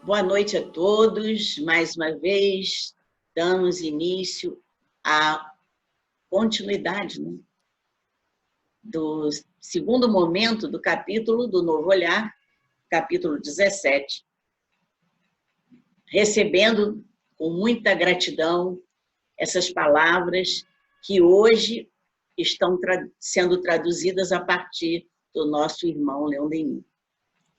Boa noite a todos. Mais uma vez, damos início à continuidade, né, do segundo momento do capítulo do Novo Olhar, capítulo 17, recebendo com muita gratidão essas palavras que hoje estão sendo traduzidas a partir do nosso irmão Leon Denis.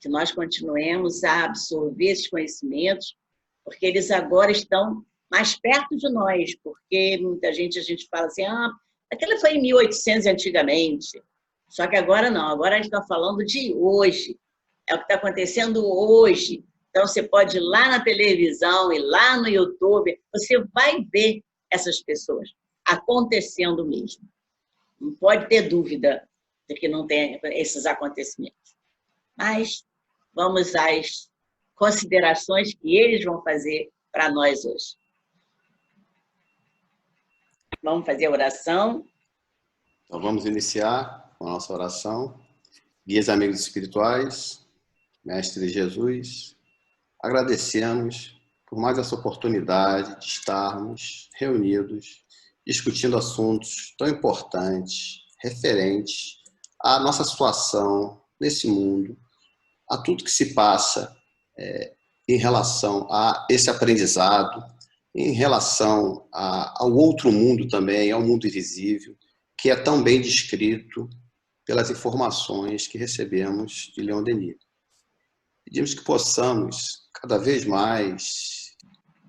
Que nós continuemos a absorver esses conhecimentos, porque eles agora estão mais perto de nós, porque muita gente, a gente fala assim, aquela foi em 1800 antigamente, só que agora não, agora a gente está falando de hoje, é o que está acontecendo hoje. Então, você pode ir lá na televisão e lá no YouTube, você vai ver essas pessoas acontecendo mesmo. Não pode ter dúvida de que não tem esses acontecimentos. Mas vamos às considerações que eles vão fazer para nós hoje. Vamos fazer a oração. Então vamos iniciar com a nossa oração. Guias amigos espirituais, Mestre Jesus, agradecemos por mais essa oportunidade de estarmos reunidos, discutindo assuntos tão importantes, referentes à nossa situação nesse mundo, a tudo que se passa em relação a esse aprendizado, em relação ao outro mundo também, ao mundo invisível, que é tão bem descrito pelas informações que recebemos de Leon Denis. Pedimos que possamos, cada vez mais,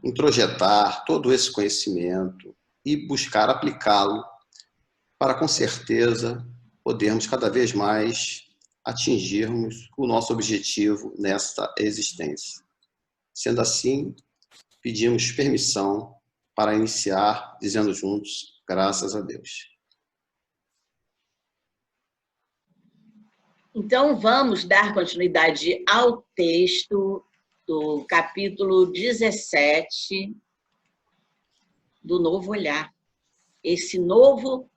introjetar todo esse conhecimento e buscar aplicá-lo para, com certeza, podermos cada vez mais atingirmos o nosso objetivo nesta existência. Sendo assim, pedimos permissão para iniciar, dizendo juntos, graças a Deus. Então, vamos dar continuidade ao texto do capítulo 17 do Novo Olhar. Esse novo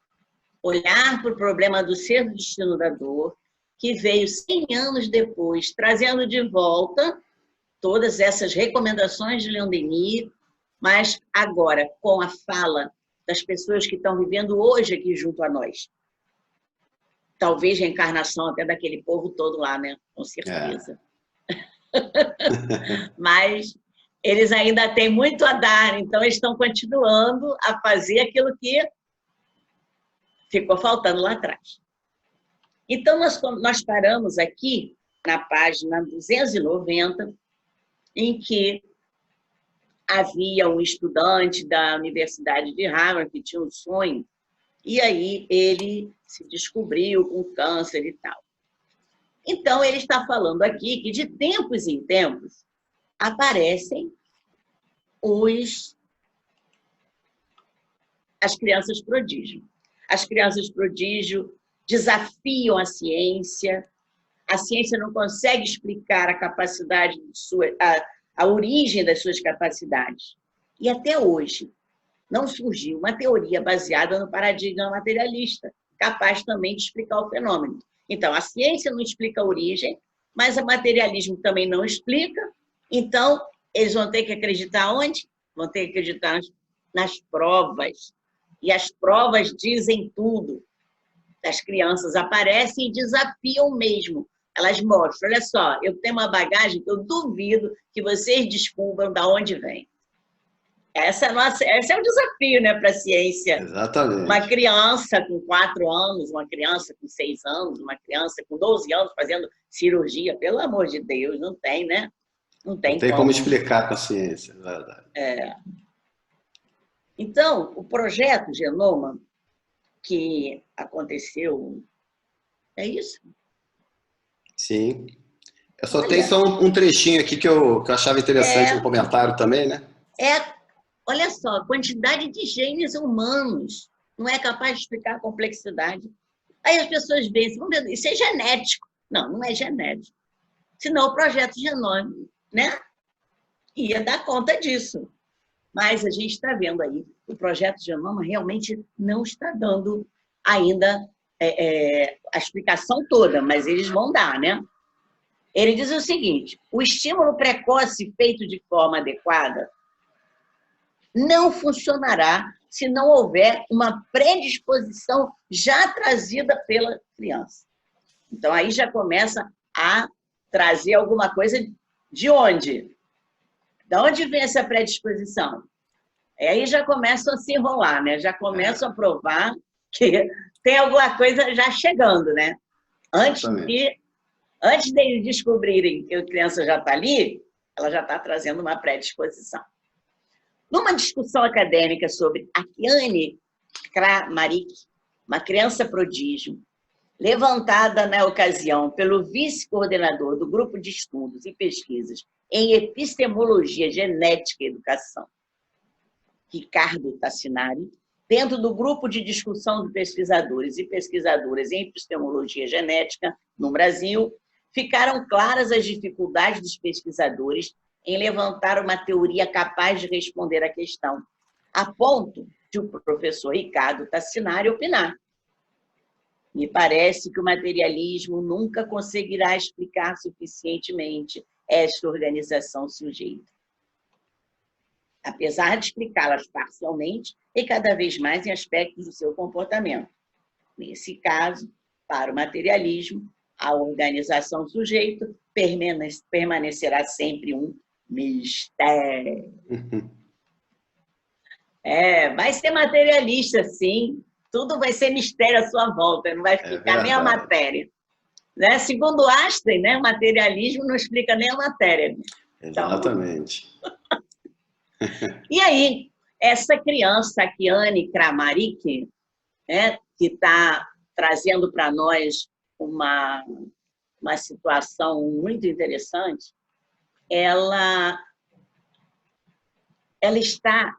olhar para o problema do ser do destino da dor, que veio 100 anos depois, trazendo de volta todas essas recomendações de Leon Denis, mas agora com a fala das pessoas que estão vivendo hoje aqui junto a nós. Talvez reencarnação até daquele povo todo lá, né? Com certeza. Mas eles ainda têm muito a dar, então eles estão continuando a fazer aquilo que ficou faltando lá atrás. Então, nós paramos aqui na página 290, em que havia um estudante da Universidade de Harvard que tinha um sonho, e aí ele se descobriu com câncer e tal. Então, ele está falando aqui que, de tempos em tempos, aparecem as crianças prodígio. As crianças prodígio desafiam a ciência não consegue explicar a capacidade, a origem das suas capacidades. E até hoje, não surgiu uma teoria baseada no paradigma materialista, capaz também de explicar o fenômeno. Então, a ciência não explica a origem, mas o materialismo também não explica, então, eles vão ter que acreditar onde? Vão ter que acreditar nas provas. E as provas dizem tudo. As crianças aparecem e desafiam mesmo. Elas mostram, olha só, eu tenho uma bagagem que eu duvido que vocês descubram de onde vem. Esse é o desafio, né, para a ciência. Exatamente. Uma criança com 4 anos, uma criança com 6 anos, uma criança com 12 anos fazendo cirurgia, pelo amor de Deus, não tem, né? Não tem como explicar com a ciência, na verdade. Então, o projeto Genoma, que aconteceu, é isso? Sim. Eu só tenho só um trechinho aqui que eu achava interessante no comentário também, né? Olha só, a quantidade de genes humanos não é capaz de explicar a complexidade. Aí as pessoas veem, isso é genético. Não, não é genético. Senão o projeto Genoma, né, ia dar conta disso. Mas a gente está vendo aí, o projeto Genoma realmente não está dando ainda a explicação toda, mas eles vão dar, né? Ele diz o seguinte: o estímulo precoce feito de forma adequada não funcionará se não houver uma predisposição já trazida pela criança. Então, aí já começa a trazer alguma coisa de onde? De onde vem essa predisposição? E aí já começam a se enrolar, né? Já começam a provar que tem alguma coisa já chegando, né? Antes deles descobrirem que a criança já está ali, ela já está trazendo uma predisposição. Numa discussão acadêmica sobre Akiane Kramaric, uma criança prodígio, levantada na ocasião pelo vice-coordenador do Grupo de Estudos e Pesquisas em Epistemologia Genética e Educação, Ricardo Tassinari, dentro do Grupo de Discussão de Pesquisadores e Pesquisadoras em Epistemologia Genética no Brasil, ficaram claras as dificuldades dos pesquisadores em levantar uma teoria capaz de responder à questão, a ponto de o professor Ricardo Tassinari opinar: me parece que o materialismo nunca conseguirá explicar suficientemente esta organização sujeita, apesar de explicá-las parcialmente e cada vez mais em aspectos do seu comportamento. Nesse caso, para o materialismo, a organização sujeito permanecerá sempre um mistério. Vai ser materialista, sim. Tudo vai ser mistério à sua volta, não vai explicar nem a matéria. Né? Segundo Einstein, né, o materialismo não explica nem a matéria. Exatamente. Então, e aí, essa criança, Akiane Kramaric, né, que está trazendo para nós uma situação muito interessante, ela está...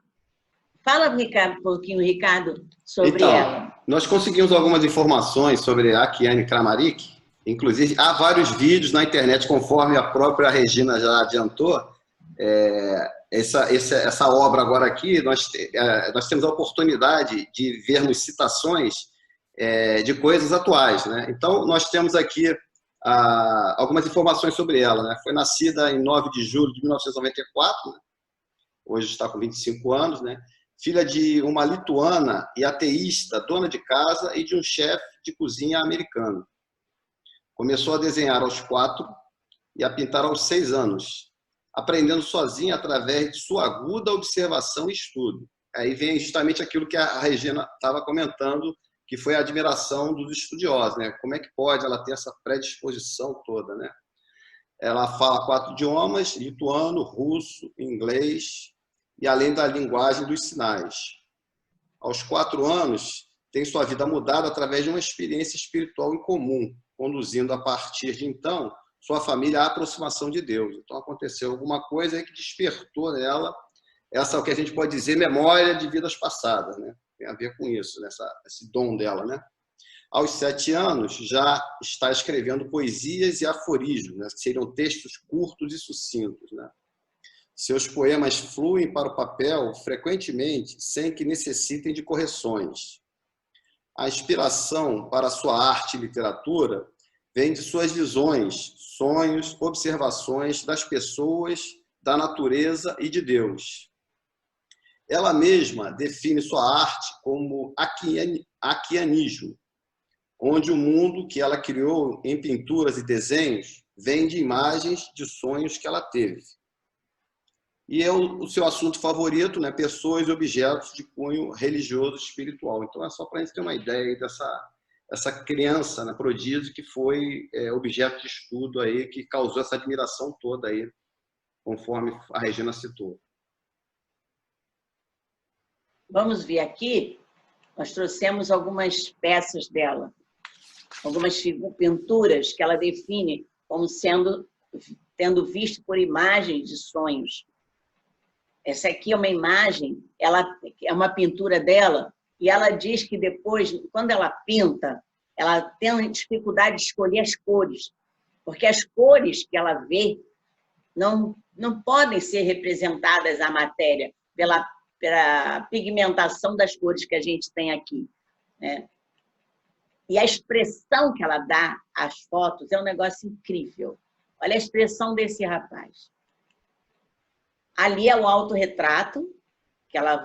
Fala um pouquinho, Ricardo, sobre ela. Nós conseguimos algumas informações sobre a Akiane Kramaric. Inclusive, há vários vídeos na internet, conforme a própria Regina já adiantou. Essa obra agora aqui, nós temos a oportunidade de vermos citações de coisas atuais, né? Então, nós temos aqui algumas informações sobre ela, né? Foi nascida em 9 de julho de 1994, né? Hoje está com 25 anos, né? Filha de uma lituana e ateísta, dona de casa, e de um chefe de cozinha americano. Começou a desenhar aos 4 e a pintar aos 6 anos, aprendendo sozinha através de sua aguda observação e estudo. Aí vem justamente aquilo que a Regina estava comentando, que foi a admiração dos estudiosos, né? Como é que pode ela ter essa predisposição toda, né? Ela fala 4 idiomas: lituano, russo, inglês, e além da linguagem dos sinais. Aos 4 anos, tem sua vida mudada através de uma experiência espiritual em comum, conduzindo a partir de então sua família à aproximação de Deus. Então aconteceu alguma coisa aí que despertou nela essa, o que a gente pode dizer, memória de vidas passadas, né? Tem a ver com isso, né? Esse dom dela, né? Aos 7 anos, já está escrevendo poesias e aforismos, né? Que seriam textos curtos e sucintos, né? Seus poemas fluem para o papel frequentemente, sem que necessitem de correções. A inspiração para sua arte e literatura vem de suas visões, sonhos, observações das pessoas, da natureza e de Deus. Ela mesma define sua arte como akianismo, onde o mundo que ela criou em pinturas e desenhos vem de imagens de sonhos que ela teve. E é o seu assunto favorito, né? Pessoas e objetos de cunho religioso e espiritual. Então, é só para a gente ter uma ideia dessa criança, né, prodígio, que foi objeto de estudo aí, que causou essa admiração toda aí, conforme a Regina citou. Vamos ver aqui, nós trouxemos algumas peças dela, algumas pinturas que ela define como tendo visto por imagens de sonhos. Essa aqui é uma imagem, ela é uma pintura dela, e ela diz que depois, quando ela pinta, ela tem dificuldade de escolher as cores, porque as cores que ela vê não podem ser representadas à matéria pela pigmentação das cores que a gente tem aqui, né? E a expressão que ela dá às fotos é um negócio incrível. Olha a expressão desse rapaz. Ali é o autorretrato que ela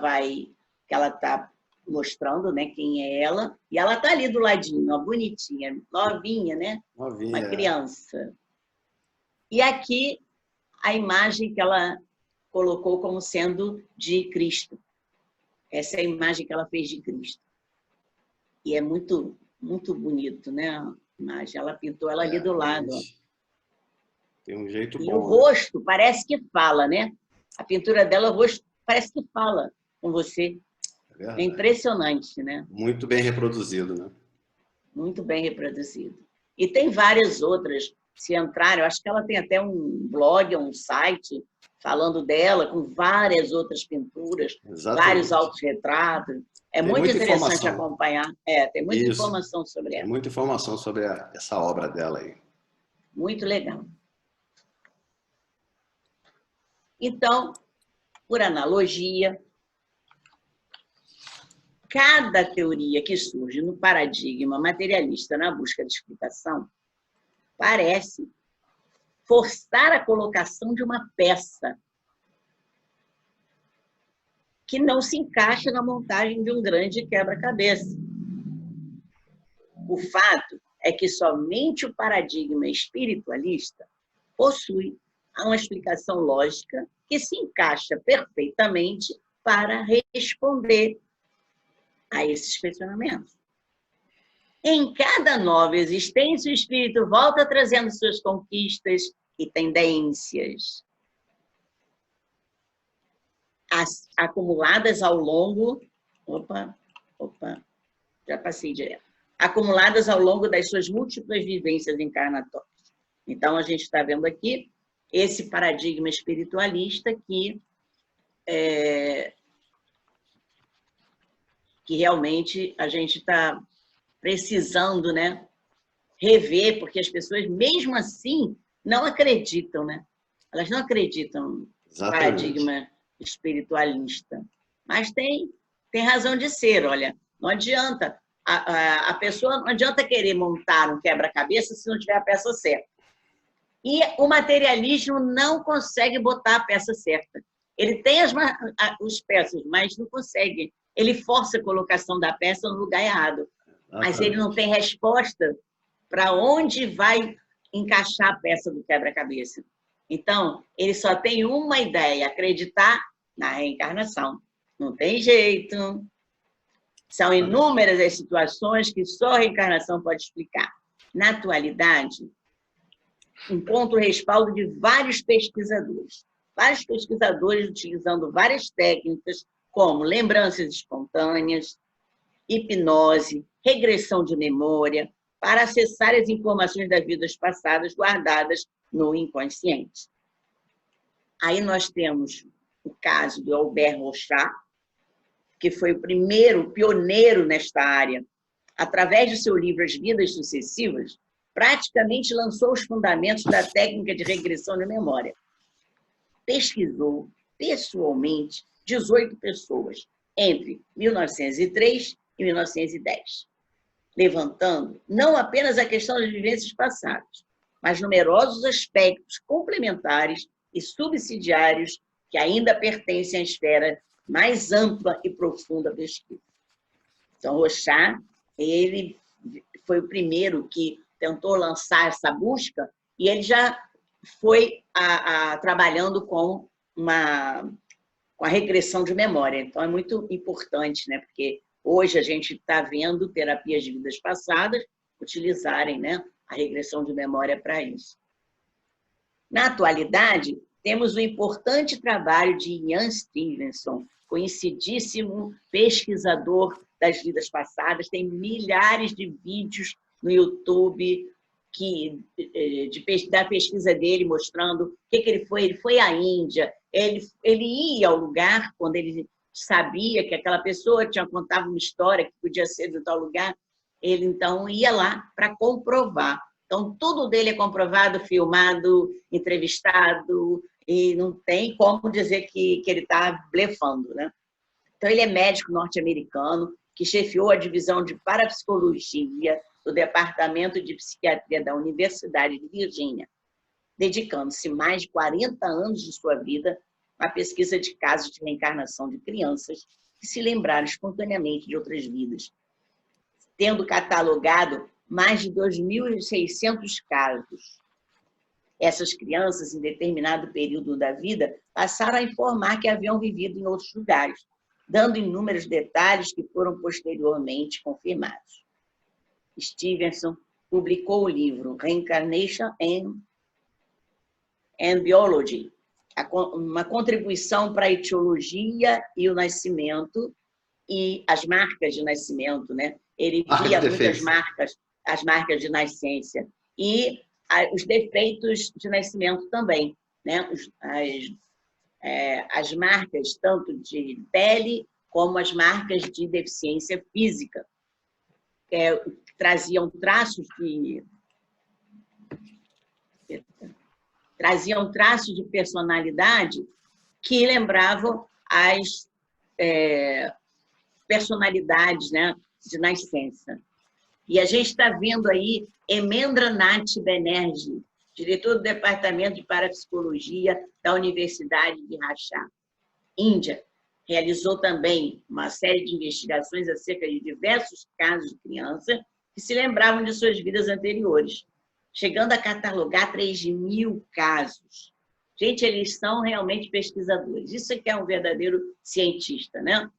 está mostrando, né, quem é ela, e ela está ali do ladinho, ó, bonitinha, novinha, né? Novinha. Uma criança. E aqui a imagem que ela colocou como sendo de Cristo. Essa é a imagem que ela fez de Cristo. E é muito, muito bonito, né? A imagem. Ela pintou ela ali do lado. Ó. Tem um jeito bom. E o rosto parece que fala, né? A pintura dela, o rosto parece que fala com você. É impressionante, né? Muito bem reproduzido, né? Muito bem reproduzido. E tem várias outras. Se entrarem, eu acho que ela tem até um blog, um site falando dela, com várias outras pinturas, Exatamente. Vários autorretratos. É muito interessante acompanhar. Tem muita informação sobre ela. Tem muita informação sobre essa obra dela aí. Muito legal. Então, por analogia, cada teoria que surge no paradigma materialista na busca de explicação parece forçar a colocação de uma peça que não se encaixa na montagem de um grande quebra-cabeça. O fato é que somente o paradigma espiritualista possui uma explicação lógica que se encaixa perfeitamente para responder a esses questionamentos. Em cada nova existência, o espírito volta trazendo suas conquistas e tendências, acumuladas ao longo... já passei direto. Acumuladas ao longo das suas múltiplas vivências encarnatórias. Então, a gente está vendo aqui esse paradigma espiritualista que realmente a gente está precisando, né, rever, porque as pessoas, mesmo assim, não acreditam, né? Elas não acreditam no paradigma espiritualista. Mas tem razão de ser, olha, não adianta. A pessoa não adianta querer montar um quebra-cabeça se não tiver a peça certa. E o materialismo não consegue botar a peça certa. Ele tem as peças, mas não consegue. Ele força a colocação da peça no lugar errado. Mas ele não tem resposta para onde vai encaixar a peça do quebra-cabeça. Então, ele só tem uma ideia, acreditar na reencarnação. Não tem jeito. São inúmeras as situações que só a reencarnação pode explicar. Na atualidade, encontro o respaldo de vários pesquisadores. Vários pesquisadores utilizando várias técnicas, como lembranças espontâneas, hipnose, regressão de memória, para acessar as informações das vidas passadas guardadas no inconsciente. Aí nós temos o caso do Albert Rochat, que foi o primeiro pioneiro nesta área. Através do seu livro As Vidas Sucessivas, praticamente lançou os fundamentos da técnica de regressão de memória. Pesquisou pessoalmente 18 pessoas entre 1903 e 1910, levantando não apenas a questão das vivências passadas, mas numerosos aspectos complementares e subsidiários que ainda pertencem à esfera mais ampla e profunda pesquisa. Então, Rochat, ele foi o primeiro que tentou lançar essa busca e ele já foi trabalhando com a regressão de memória. Então, é muito importante, né? Porque hoje a gente está vendo terapias de vidas passadas utilizarem, né, a regressão de memória para isso. Na atualidade, temos o importante trabalho de Ian Stevenson, conhecidíssimo pesquisador das vidas passadas, tem milhares de vídeos no YouTube da pesquisa dele, mostrando o que ele foi. Ele foi à Índia, ele ia ao lugar quando ele sabia que aquela pessoa contava uma história que podia ser de tal lugar, ele então ia lá para comprovar. Então, tudo dele é comprovado, filmado, entrevistado, e não tem como dizer que ele está blefando, né? Então, ele é médico norte-americano, que chefiou a divisão de parapsicologia do Departamento de Psiquiatria da Universidade de Virgínia. dedicando-se mais de 40 anos de sua vida à pesquisa de casos de reencarnação de crianças que se lembraram espontaneamente de outras vidas, tendo catalogado mais de 2.600 casos. Essas crianças, em determinado período da vida, passaram a informar que haviam vivido em outros lugares, dando inúmeros detalhes que foram posteriormente confirmados. Stevenson publicou o livro Reincarnation and Biology, uma contribuição para a etiologia e o nascimento e as marcas de nascimento, né? Ele via muitas marcas, as marcas de nascença e os defeitos de nascimento também, né? As marcas tanto de pele como as marcas de deficiência física, traziam traços de personalidade que lembravam as personalidades, né, de nascença. E a gente está vendo aí Emendranath Banerjee, diretor do Departamento de Parapsicologia da Universidade de Rajshahi, Índia. Realizou também uma série de investigações acerca de diversos casos de criança que se lembravam de suas vidas anteriores, chegando a catalogar 3.000 casos. Gente, eles são realmente pesquisadores. Isso é que é um verdadeiro cientista, né?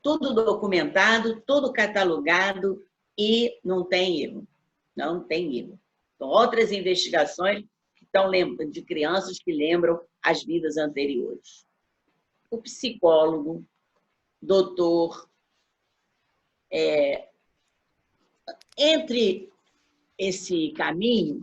Tudo documentado, tudo catalogado e não tem erro. Não tem erro. Então, outras investigações que estão de crianças que lembram as vidas anteriores. O psicólogo, doutor, entre esse caminho,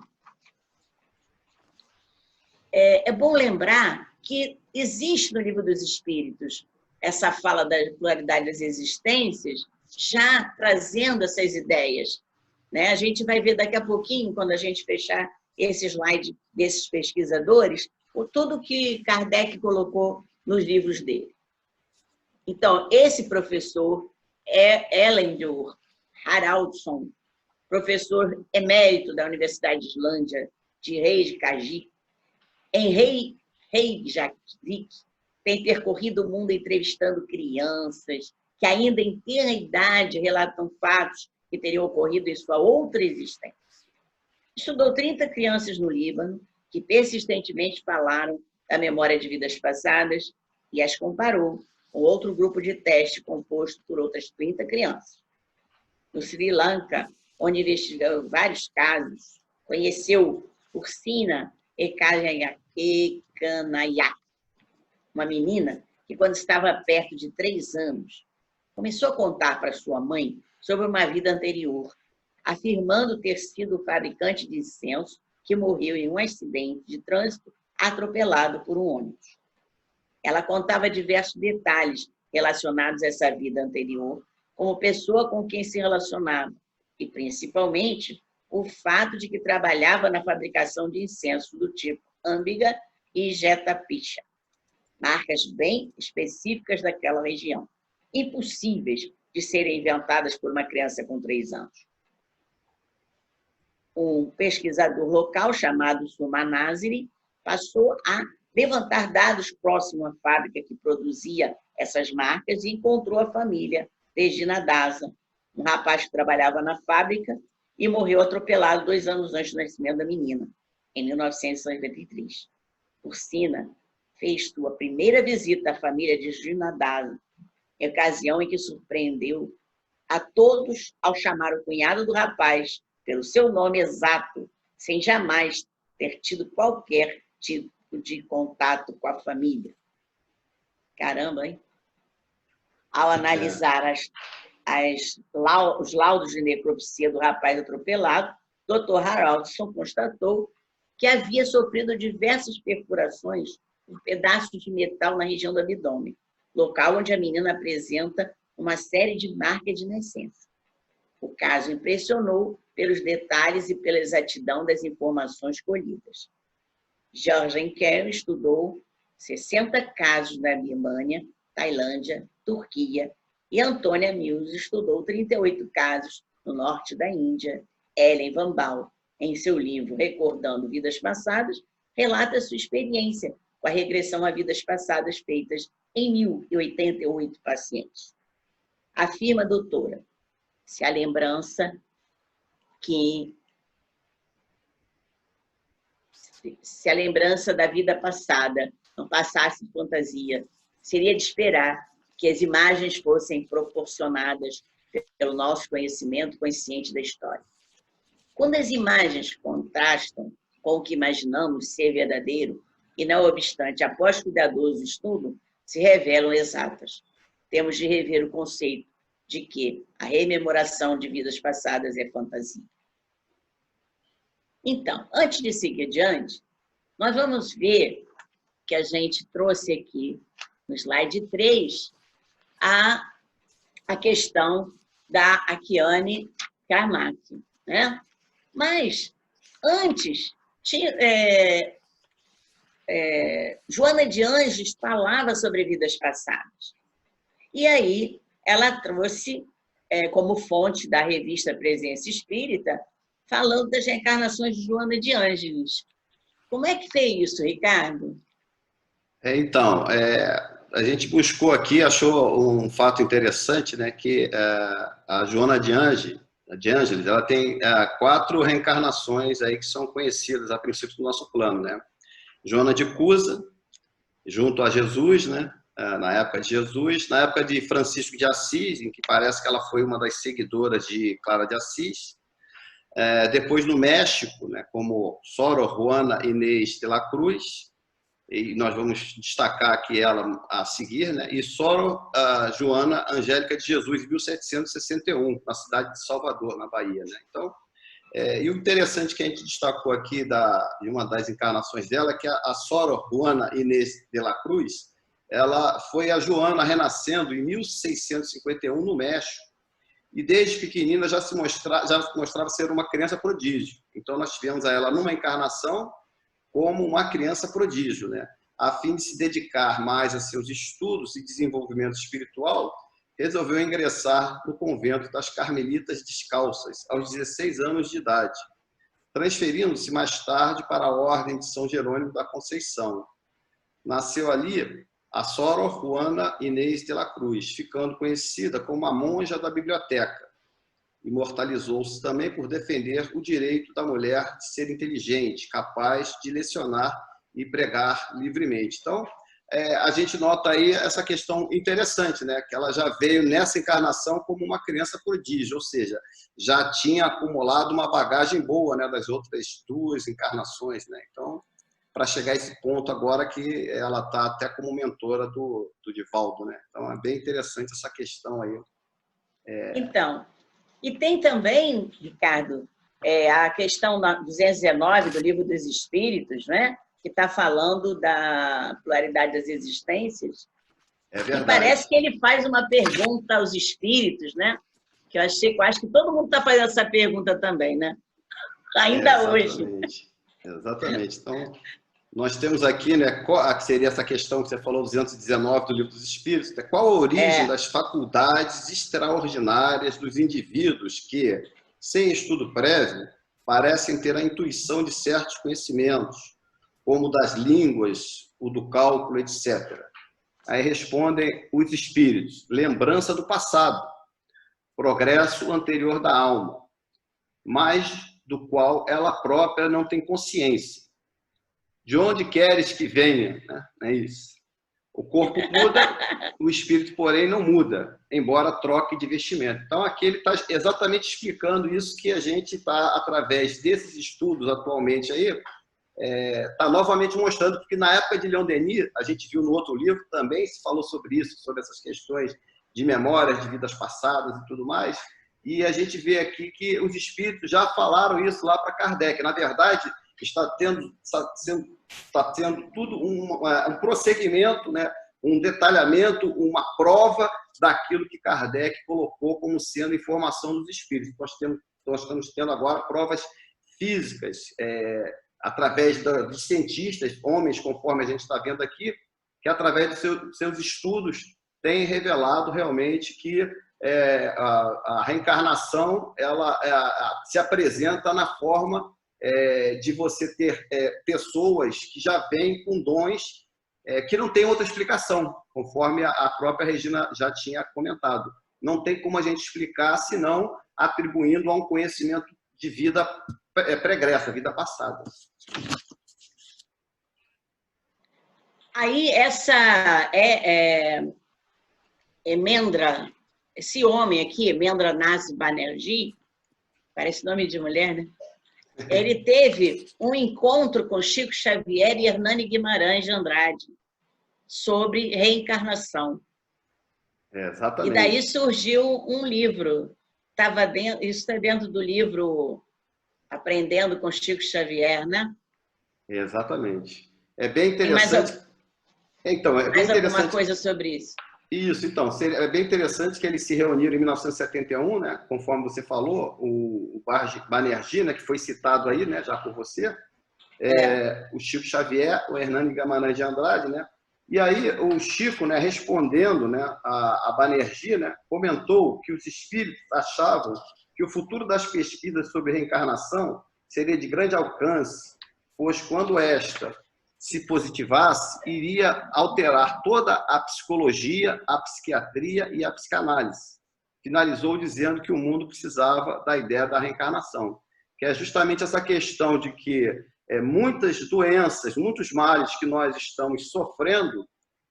é bom lembrar que existe no Livro dos Espíritos essa fala da pluralidade das existências, já trazendo essas ideias, né? A gente vai ver daqui a pouquinho, quando a gente fechar esse slide desses pesquisadores, tudo que Kardec colocou nos livros dele. Então, esse professor é Ellendur Haraldsson, professor emérito da Universidade de Islândia, de Reykjavik, em Reykjavik, tem percorrido o mundo entrevistando crianças que ainda em tenra idade relatam fatos que teriam ocorrido em sua outra existência. Estudou 30 crianças no Líbano que persistentemente falaram da memória de vidas passadas e as comparou com outro grupo de teste composto por outras 30 crianças. No Sri Lanka, onde investigou vários casos, conheceu Ursina Ekanayak, uma menina que, quando estava perto de 3 anos, começou a contar para sua mãe sobre uma vida anterior, afirmando ter sido o fabricante de incenso que morreu em um acidente de trânsito atropelado por um ônibus. Ela contava diversos detalhes relacionados a essa vida anterior, como pessoa com quem se relacionava, e principalmente o fato de que trabalhava na fabricação de incenso do tipo âmbiga e jetapicha, marcas bem específicas daquela região, impossíveis de serem inventadas por uma criança com 3 anos. Um pesquisador local chamado Sumanaziri passou a levantar dados próximos à fábrica que produzia essas marcas e encontrou a família Regina Daza, um rapaz que trabalhava na fábrica e morreu atropelado 2 anos antes do nascimento da menina, em 1993. Ursina fez sua primeira visita à família de Regina Daza, em ocasião em que surpreendeu a todos ao chamar o cunhado do rapaz pelo seu nome exato, sem jamais ter tido qualquer tipo de contato com a família. Caramba, hein? Ao analisar os laudos de necropsia do rapaz atropelado, Dr. Haraldsson constatou que havia sofrido diversas perfurações por pedaços de metal na região do abdômen, local onde a menina apresenta uma série de marcas de nascença. O caso impressionou pelos detalhes e pela exatidão das informações colhidas. George Kerr estudou 60 casos na Birmânia, Tailândia, Turquia, e Antônia Mills estudou 38 casos no norte da Índia. Ellen Van Baal, em seu livro Recordando Vidas Passadas, relata sua experiência com a regressão a vidas passadas feitas em 1088 pacientes. Afirma a doutora, se a lembrança da vida passada não passasse de fantasia, seria de esperar que as imagens fossem proporcionadas pelo nosso conhecimento consciente da história. Quando as imagens contrastam com o que imaginamos ser verdadeiro, e não obstante, após cuidadoso estudo, se revelam exatas. Temos de rever o conceito de que a rememoração de vidas passadas é fantasia. Então, antes de seguir adiante, nós vamos ver que a gente trouxe aqui no slide 3 a questão da Akiane Karmaki, né? Mas, antes, Joana de Ângeles falava sobre vidas passadas. E aí, ela trouxe como fonte da revista Presença Espírita, falando das reencarnações de Joana de Ângeles. Como é que foi isso, Ricardo? Então, a gente buscou aqui, achou um fato interessante, né, que a Joana de Ângeles, ela tem 4 reencarnações aí que são conhecidas a princípio do nosso plano, né? Joana de Cusa, junto a Jesus, né? Na época de Jesus, na época de Francisco de Assis, em que parece que ela foi uma das seguidoras de Clara de Assis. Depois no México, né, como Sor Juana Inés de la Cruz, e nós vamos destacar aqui ela a seguir, né, e Sor Joana Angélica de Jesus, em 1761, na cidade de Salvador, na Bahia. Né? Então, e o interessante que a gente destacou aqui de uma das encarnações dela é que a Sor Juana Inés de la Cruz, ela foi a Joana renascendo em 1651 no México, e desde pequenina já mostrava ser uma criança prodígio. Então nós tivemos a ela numa encarnação como uma criança prodígio, né? A fim de se dedicar mais a seus estudos e desenvolvimento espiritual, resolveu ingressar no convento das Carmelitas Descalças aos 16 anos de idade, transferindo-se mais tarde para a Ordem de São Jerônimo da Conceição. Nasceu ali a Sor Juana Inés de la Cruz, ficando conhecida como a monja da biblioteca. Imortalizou-se também por defender o direito da mulher de ser inteligente, capaz de lecionar e pregar livremente. Então, a gente nota aí essa questão interessante, né? Que ela já veio nessa encarnação como uma criança prodígio, ou seja, já tinha acumulado uma bagagem boa, né, das outras 2 encarnações. Né? Então, para chegar a esse ponto agora que ela está até como mentora do Divaldo. Né? Então, é bem interessante essa questão aí. Então, e tem também, Ricardo, a questão 219 do Livro dos Espíritos, né? Que está falando da pluralidade das existências. É verdade. E parece que ele faz uma pergunta aos espíritos, né? Que eu acho que todo mundo está fazendo essa pergunta também, né? Ainda hoje. Exatamente. Então, nós temos aqui, né, que seria essa questão que você falou, 219 do Livro dos Espíritos, né? Qual a origem das faculdades extraordinárias dos indivíduos que, sem estudo prévio, parecem ter a intuição de certos conhecimentos, como das línguas, o do cálculo, etc. Aí respondem os espíritos: lembrança do passado, progresso anterior da alma, mas do qual ela própria não tem consciência. De onde queres que venha? Né? É isso. O corpo muda, o espírito, porém, não muda, embora troque de vestimento. Então, aqui ele está exatamente explicando isso que a gente está, através desses estudos atualmente aí, está novamente mostrando, porque na época de Leon Denis, a gente viu no outro livro, também se falou sobre isso, sobre essas questões de memórias, de vidas passadas e tudo mais, e a gente vê aqui que os espíritos já falaram isso lá para Kardec. Na verdade, está tendo tudo um prosseguimento, né? Um detalhamento, uma prova daquilo que Kardec colocou como sendo informação dos espíritos. Nós estamos tendo agora provas físicas, através dos cientistas, homens, conforme a gente está vendo aqui, que através dos seus estudos têm revelado realmente que a reencarnação ela se apresenta na forma de você ter pessoas que já vêm com dons que não tem outra explicação, conforme a própria Regina já tinha comentado. Não tem como a gente explicar, senão atribuindo a um conhecimento de vida pregressa, vida passada. Aí, essa Emendra, esse homem aqui, Emendra Naz Banerjee, parece nome de mulher, né? Ele teve um encontro com Chico Xavier e Hernani Guimarães de Andrade sobre reencarnação. Exatamente. E daí surgiu um livro. Isso está dentro do livro Aprendendo com Chico Xavier, né? Exatamente. É bem interessante. Então, é bem interessante. Alguma coisa sobre isso? Isso, então, é bem interessante que eles se reuniram em 1971, né? Conforme você falou, o Banerjee, né, que foi citado aí, né, já por você, o Chico Xavier, o Hernani Guimarães de Andrade, né? E aí o Chico, né, respondendo, né, a Banerjee, né, comentou que os espíritos achavam que o futuro das pesquisas sobre reencarnação seria de grande alcance, pois quando esta se positivasse, iria alterar toda a psicologia, a psiquiatria e a psicanálise. Finalizou dizendo que o mundo precisava da ideia da reencarnação, que é justamente essa questão de que muitas doenças, muitos males que nós estamos sofrendo,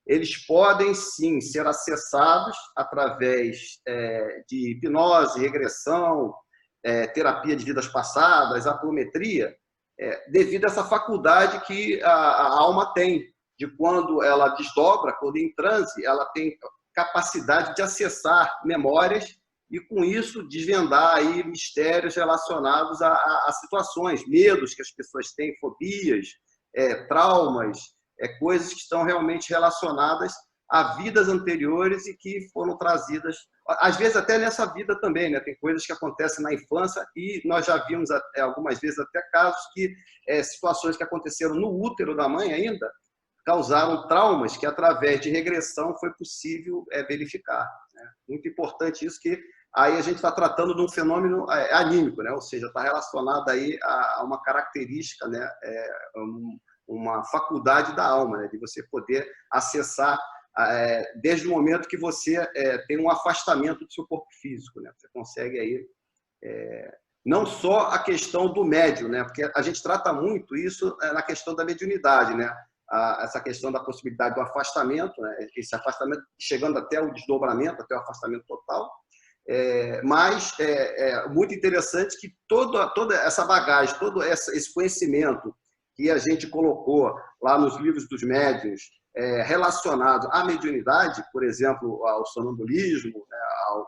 eles podem sim ser acessados através de hipnose, regressão, terapia de vidas passadas, apometria, devido a essa faculdade que a alma tem, de quando ela desdobra, quando em transe, ela tem capacidade de acessar memórias e, com isso, desvendar aí mistérios relacionados a situações, medos que as pessoas têm, fobias, traumas, coisas que estão realmente relacionadas a vidas anteriores e que foram trazidas, às vezes até nessa vida também, né? Tem coisas que acontecem na infância e nós já vimos algumas vezes até casos que situações que aconteceram no útero da mãe ainda causaram traumas que através de regressão foi possível verificar, né? Muito importante isso, que aí a gente está tratando de um fenômeno anímico, né? Ou seja, está relacionado aí a uma característica, né? Uma faculdade da alma, né? De você poder acessar desde o momento que você tem um afastamento do seu corpo físico, né? Você consegue aí não só a questão do médium, né? Porque a gente trata muito isso na questão da mediunidade, né? Essa questão da possibilidade do afastamento, né? Esse afastamento chegando até o desdobramento, até o afastamento total. Mas é muito interessante que toda essa bagagem, todo esse conhecimento que a gente colocou lá nos livros dos médiuns, relacionado à mediunidade, por exemplo, ao sonambulismo, né,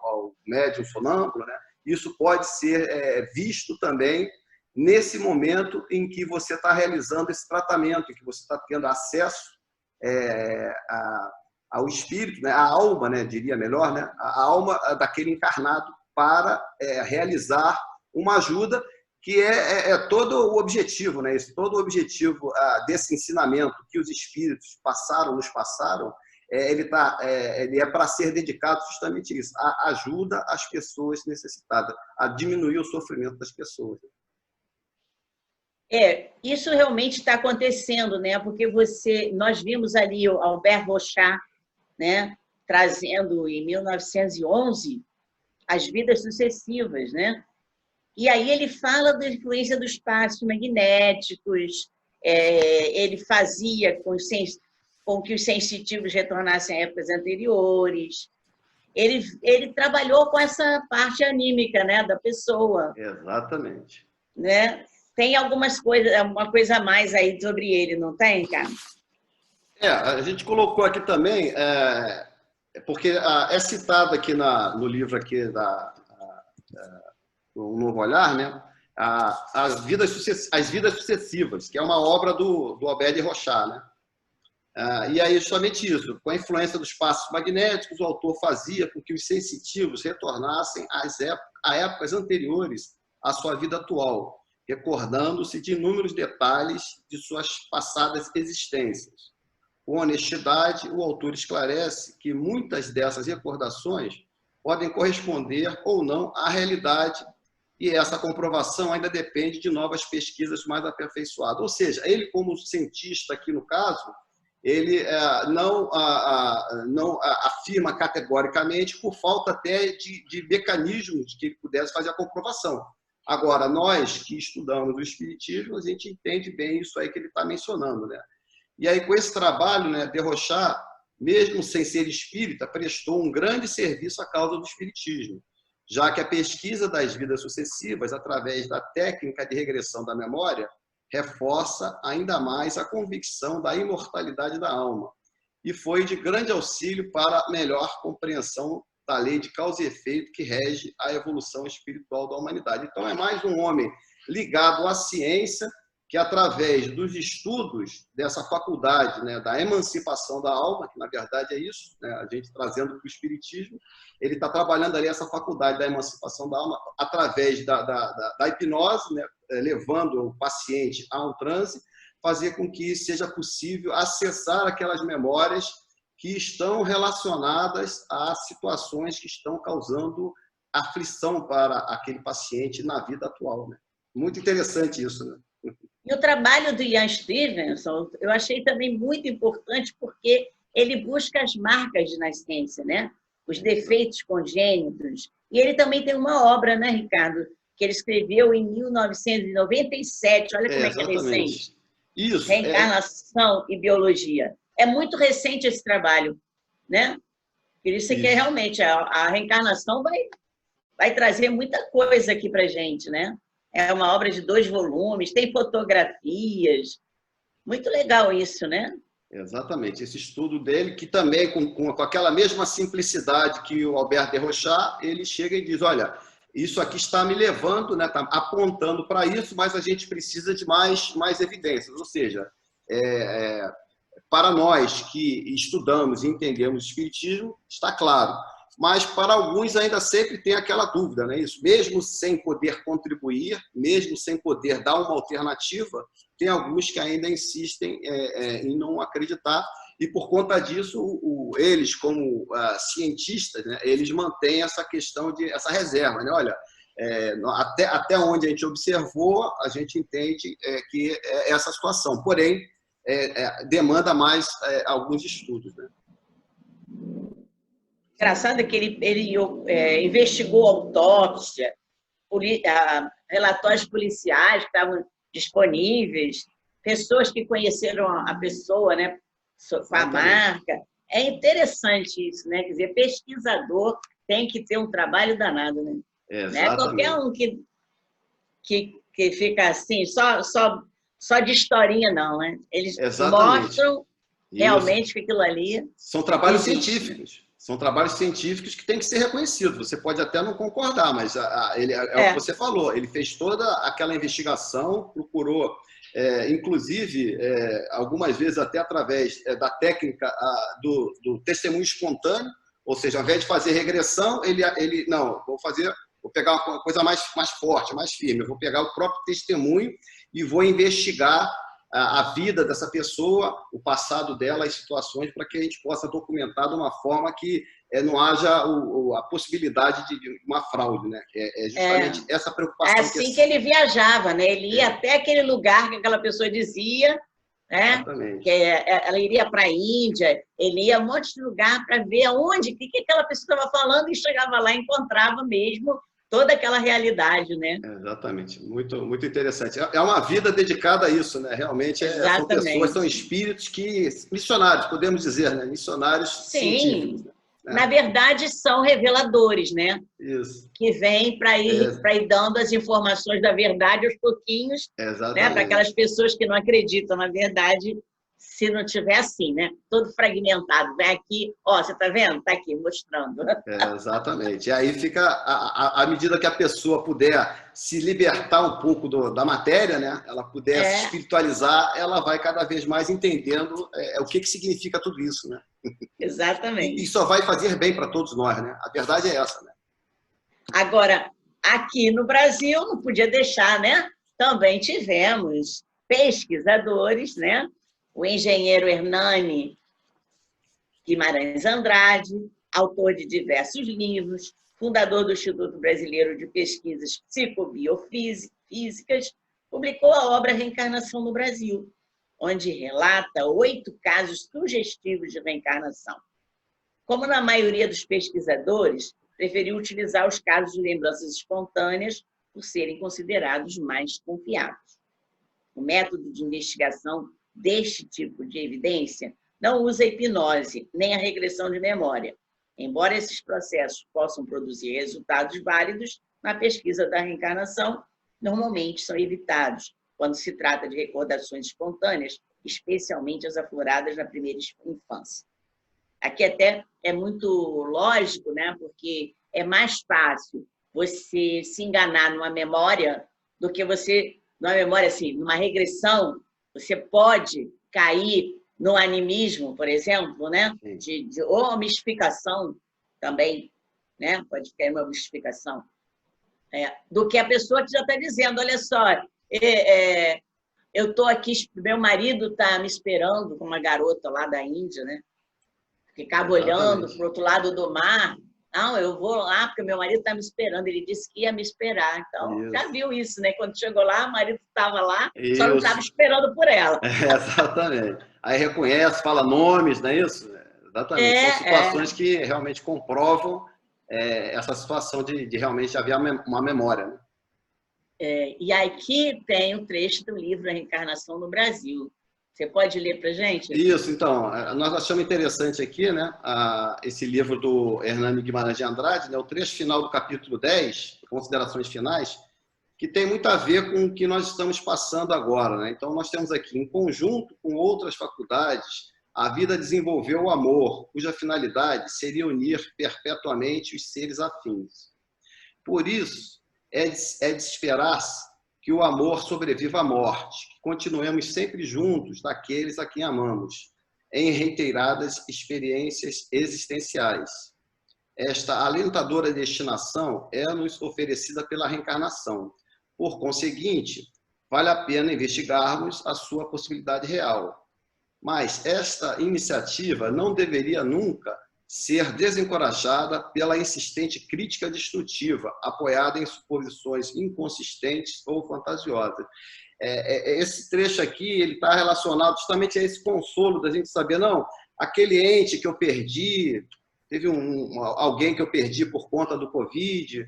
ao médium sonâmbulo, né, isso pode ser visto também nesse momento em que você está realizando esse tratamento, em que você está tendo acesso ao espírito, né, à alma, né, diria melhor, né, a alma daquele encarnado para realizar uma ajuda, que é todo o objetivo, né? Todo o objetivo desse ensinamento que os espíritos nos passaram, ele é para ser dedicado justamente a isso, a ajuda às pessoas necessitadas, a diminuir o sofrimento das pessoas. Isso realmente está acontecendo, né? Porque nós vimos ali o Albert Rochat, né? Trazendo em 1911 as vidas sucessivas, né? E aí ele fala da influência dos passos magnéticos, ele fazia com que os sensitivos retornassem a épocas anteriores. Ele trabalhou com essa parte anímica, né, da pessoa. Exatamente. Né? Tem alguma coisa a mais aí sobre ele, não tem, cara? A gente colocou aqui também, porque é citado aqui no livro aqui Um Novo Olhar, né? As vidas sucessivas, que é uma obra do Albert Rochat, né? E aí, justamente isso, com a influência dos passos magnéticos, o autor fazia com que os sensitivos retornassem a épocas anteriores à sua vida atual, recordando-se de inúmeros detalhes de suas passadas existências. Com honestidade, o autor esclarece que muitas dessas recordações podem corresponder ou não à realidade e essa comprovação ainda depende de novas pesquisas mais aperfeiçoadas. Ou seja, ele, como cientista aqui no caso, ele não afirma categoricamente por falta até de mecanismos que ele pudesse fazer a comprovação. Agora, nós que estudamos o Espiritismo, a gente entende bem isso aí que ele está mencionando, né? E aí, com esse trabalho, né, Desrochers, mesmo sem ser espírita, prestou um grande serviço à causa do Espiritismo, já que a pesquisa das vidas sucessivas, através da técnica de regressão da memória, reforça ainda mais a convicção da imortalidade da alma e foi de grande auxílio para a melhor compreensão da lei de causa e efeito que rege a evolução espiritual da humanidade. Então, é mais um homem ligado à ciência que, através dos estudos dessa faculdade, né, da emancipação da alma, que na verdade é isso, né, a gente trazendo para o Espiritismo, ele está trabalhando ali essa faculdade da emancipação da alma através da hipnose, né, levando o paciente a um transe, fazer com que seja possível acessar aquelas memórias que estão relacionadas a situações que estão causando aflição para aquele paciente na vida atual, né? Muito interessante isso, né? E o trabalho do Ian Stevenson, eu achei também muito importante porque ele busca as marcas de nascença, né? Os defeitos congênitos. E ele também tem uma obra, né, Ricardo, que ele escreveu em 1997, olha como é que é recente. Isso. Reencarnação e Biologia. É muito recente esse trabalho, né? Por isso que realmente a reencarnação vai trazer muita coisa aqui para a gente, né? É uma obra de 2 volumes, tem fotografias. Muito legal isso, né? Exatamente. Esse estudo dele, que também, com aquela mesma simplicidade que o Albert Desrochers, ele chega e diz, olha, isso aqui está me levando, né, está apontando para isso, mas a gente precisa de mais evidências. Ou seja, para nós que estudamos e entendemos o Espiritismo, está claro. Mas para alguns ainda sempre tem aquela dúvida, né? Isso, mesmo sem poder contribuir, mesmo sem poder dar uma alternativa, tem alguns que ainda insistem em não acreditar e por conta disso eles como cientistas, né, eles mantêm essa questão essa reserva, né? Olha, até onde a gente observou, a gente entende que é essa situação, porém demanda mais alguns estudos, né? Engraçado é que ele investigou autópsia, relatórios policiais que estavam disponíveis, pessoas que conheceram a pessoa, né, com a marca. É interessante isso, né? Quer dizer, pesquisador tem que ter um trabalho danado, né? Não é qualquer um que fica assim, só de historinha, não, né? Eles mostram realmente que aquilo ali... São trabalhos científicos. São trabalhos científicos que têm que ser reconhecidos. Você pode até não concordar, mas o que você falou. Ele fez toda aquela investigação, procurou, inclusive, algumas vezes até através da técnica do testemunho espontâneo, ou seja, ao invés de fazer regressão, não, vou pegar uma coisa mais forte, mais firme. Eu vou pegar o próprio testemunho e vou investigar a vida dessa pessoa, o passado dela, as situações, para que a gente possa documentar de uma forma que não haja a possibilidade de uma fraude, né? É justamente essa preocupação. É assim que ele viajava, né? Ele ia até aquele lugar que aquela pessoa dizia, né? Exatamente. Que ela iria para a Índia, ele ia a um monte de lugar para ver o que aquela pessoa estava falando e chegava lá e encontrava mesmo toda aquela realidade, né? Exatamente, muito, muito interessante. É uma vida dedicada a isso, né? Realmente são pessoas, são espíritos missionários, podemos dizer, né? Missionários científicos. Né? Na verdade, são reveladores, né? Isso. Que vêm para ir dando as informações da verdade aos pouquinhos, né? Para aquelas pessoas que não acreditam na verdade, se não tiver assim, né? Todo fragmentado. Vem aqui, você está vendo? Está aqui, mostrando. Exatamente. E aí fica, à medida que a pessoa puder se libertar um pouco da matéria, né? Ela puder se espiritualizar, ela vai cada vez mais entendendo o que significa tudo isso, né? Exatamente. E só vai fazer bem para todos nós, né? A verdade é essa, né? Agora, aqui no Brasil, não podia deixar, né? Também tivemos pesquisadores, né? O engenheiro Hernani Guimarães Andrade, autor de diversos livros, fundador do Instituto Brasileiro de Pesquisas Psicobiofísicas, publicou a obra Reencarnação no Brasil, onde relata 8 casos sugestivos de reencarnação. Como na maioria dos pesquisadores, preferiu utilizar os casos de lembranças espontâneas por serem considerados mais confiáveis. O método de investigação deste tipo de evidência não usa a hipnose nem a regressão de memória, embora esses processos possam produzir resultados válidos na pesquisa da reencarnação, normalmente são evitados quando se trata de recordações espontâneas, especialmente as afloradas na primeira infância. Aqui até é muito lógico, né? Porque é mais fácil você se enganar numa memória do que você, numa memória assim, numa regressão, você pode cair no animismo, por exemplo, né? Ou uma mistificação também, né? Pode cair uma mistificação. Do que a pessoa que já está dizendo, olha só, eu estou aqui, meu marido está me esperando com uma garota lá da Índia, né? Ficava olhando para o outro lado do mar. Não, eu vou lá porque meu marido está me esperando. Ele disse que ia me esperar. Então, já viu isso, né? Quando chegou lá, o marido estava lá, só não estava esperando por ela. Exatamente. Aí reconhece, fala nomes, não é isso? Exatamente. São situações que realmente comprovam essa situação de realmente haver uma memória. Né? E aqui tem um trecho do livro A Reencarnação no Brasil. Você pode ler para a gente? Isso, então, nós achamos interessante aqui, né, esse livro do Hernani Guimarães de Andrade, né, o trecho final do capítulo 10, Considerações Finais, que tem muito a ver com o que nós estamos passando agora. Né? Então, nós temos aqui, em conjunto com outras faculdades, a vida desenvolveu o amor, cuja finalidade seria unir perpetuamente os seres afins. Por isso, é de esperar-se que o amor sobreviva à morte, que continuemos sempre juntos daqueles a quem amamos, em reiteradas experiências existenciais. Esta alentadora destinação é-nos oferecida pela reencarnação. Por conseguinte, vale a pena investigarmos a sua possibilidade real. Mas esta iniciativa não deveria nunca ser desencorajada pela insistente crítica destrutiva, apoiada em suposições inconsistentes ou fantasiosas. Esse trecho aqui ele está relacionado justamente a esse consolo da gente saber, não, aquele ente que eu perdi, teve alguém que eu perdi por conta do Covid,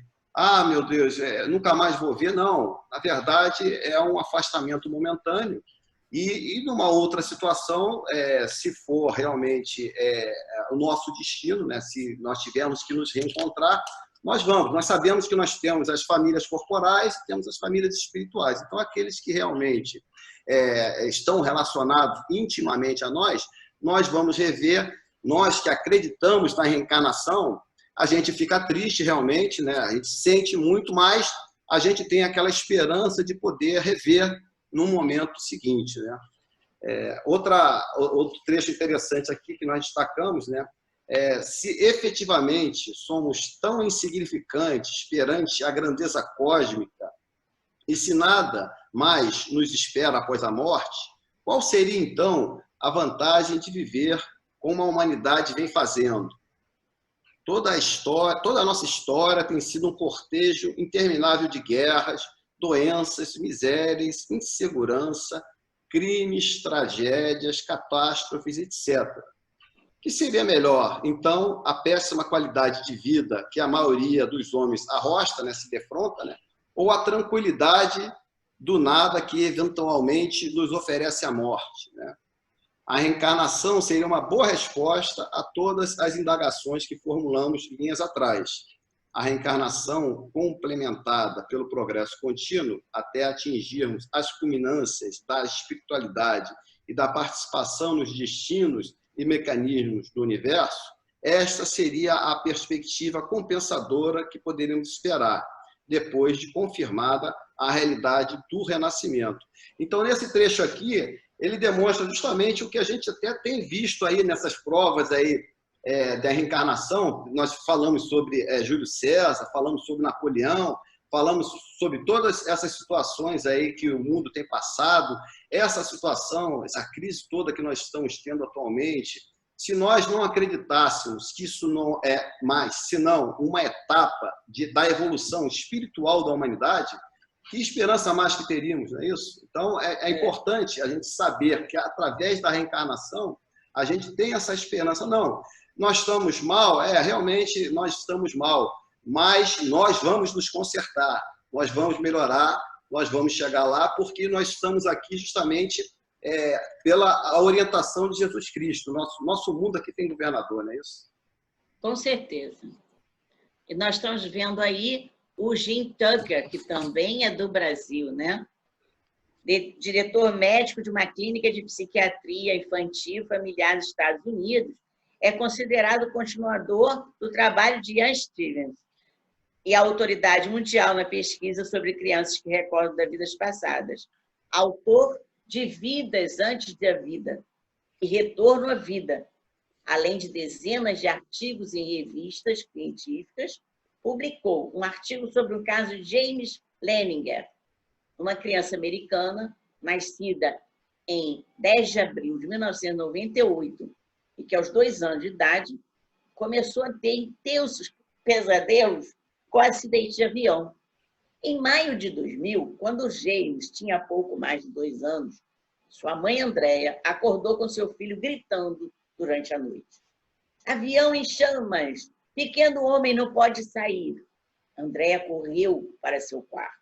meu Deus, nunca mais vou ver. Não, na verdade é um afastamento momentâneo. E numa outra situação, se for realmente o nosso destino, né, se nós tivermos que nos reencontrar, nós vamos. Nós sabemos que nós temos as famílias corporais, temos as famílias espirituais. Então, aqueles que realmente estão relacionados intimamente a nós vamos rever. Nós que acreditamos na reencarnação, a gente fica triste realmente, né? A gente sente muito, mas a gente tem aquela esperança de poder rever no momento seguinte. Né? Outro trecho interessante aqui que nós destacamos, né? Se efetivamente somos tão insignificantes perante a grandeza cósmica e se nada mais nos espera após a morte, qual seria então a vantagem de viver como a humanidade vem fazendo? Toda a nossa história tem sido um cortejo interminável de guerras, doenças, misérias, insegurança, crimes, tragédias, catástrofes, etc. Que seria melhor, então, a péssima qualidade de vida que a maioria dos homens arrosta, né, se defronta, né, ou a tranquilidade do nada que eventualmente nos oferece a morte? Né? A reencarnação seria uma boa resposta a todas as indagações que formulamos linhas atrás. A reencarnação complementada pelo progresso contínuo até atingirmos as culminâncias da espiritualidade e da participação nos destinos e mecanismos do universo, esta seria a perspectiva compensadora que poderíamos esperar, depois de confirmada a realidade do renascimento. Então, nesse trecho aqui, ele demonstra justamente o que a gente até tem visto aí nessas provas aí, da reencarnação. Nós falamos sobre Júlio César, falamos sobre Napoleão, falamos sobre todas essas situações aí que o mundo tem passado, essa situação, essa crise toda que nós estamos tendo atualmente, se nós não acreditássemos que isso não é mais, senão uma etapa da evolução espiritual da humanidade, que esperança mais que teríamos, não é isso? Então, é importante a gente saber que, através da reencarnação, a gente tem essa esperança. Não, nós estamos mal, realmente nós estamos mal, mas nós vamos nos consertar, nós vamos melhorar, nós vamos chegar lá, porque nós estamos aqui justamente pela orientação de Jesus Cristo. Nosso mundo aqui tem governador, não é isso? Com certeza. E nós estamos vendo aí o Jim Tucker, que também é do Brasil, né? Diretor médico de uma clínica de psiquiatria infantil e familiar nos Estados Unidos, é considerado continuador do trabalho de Ian Stevens e a autoridade mundial na pesquisa sobre crianças que recordam das vidas passadas. Autor de Vidas Antes da Vida e Retorno à Vida, além de dezenas de artigos em revistas científicas, publicou um artigo sobre o caso de James Leninger, uma criança americana nascida em 10 de abril de 1998 e que, aos 2 anos de idade, começou a ter intensos pesadelos com acidente de avião. Em maio de 2000, quando James tinha pouco mais de 2 anos, sua mãe, Andréia, acordou com seu filho gritando durante a noite. Avião em chamas! Pequeno homem não pode sair. Andréia correu para seu quarto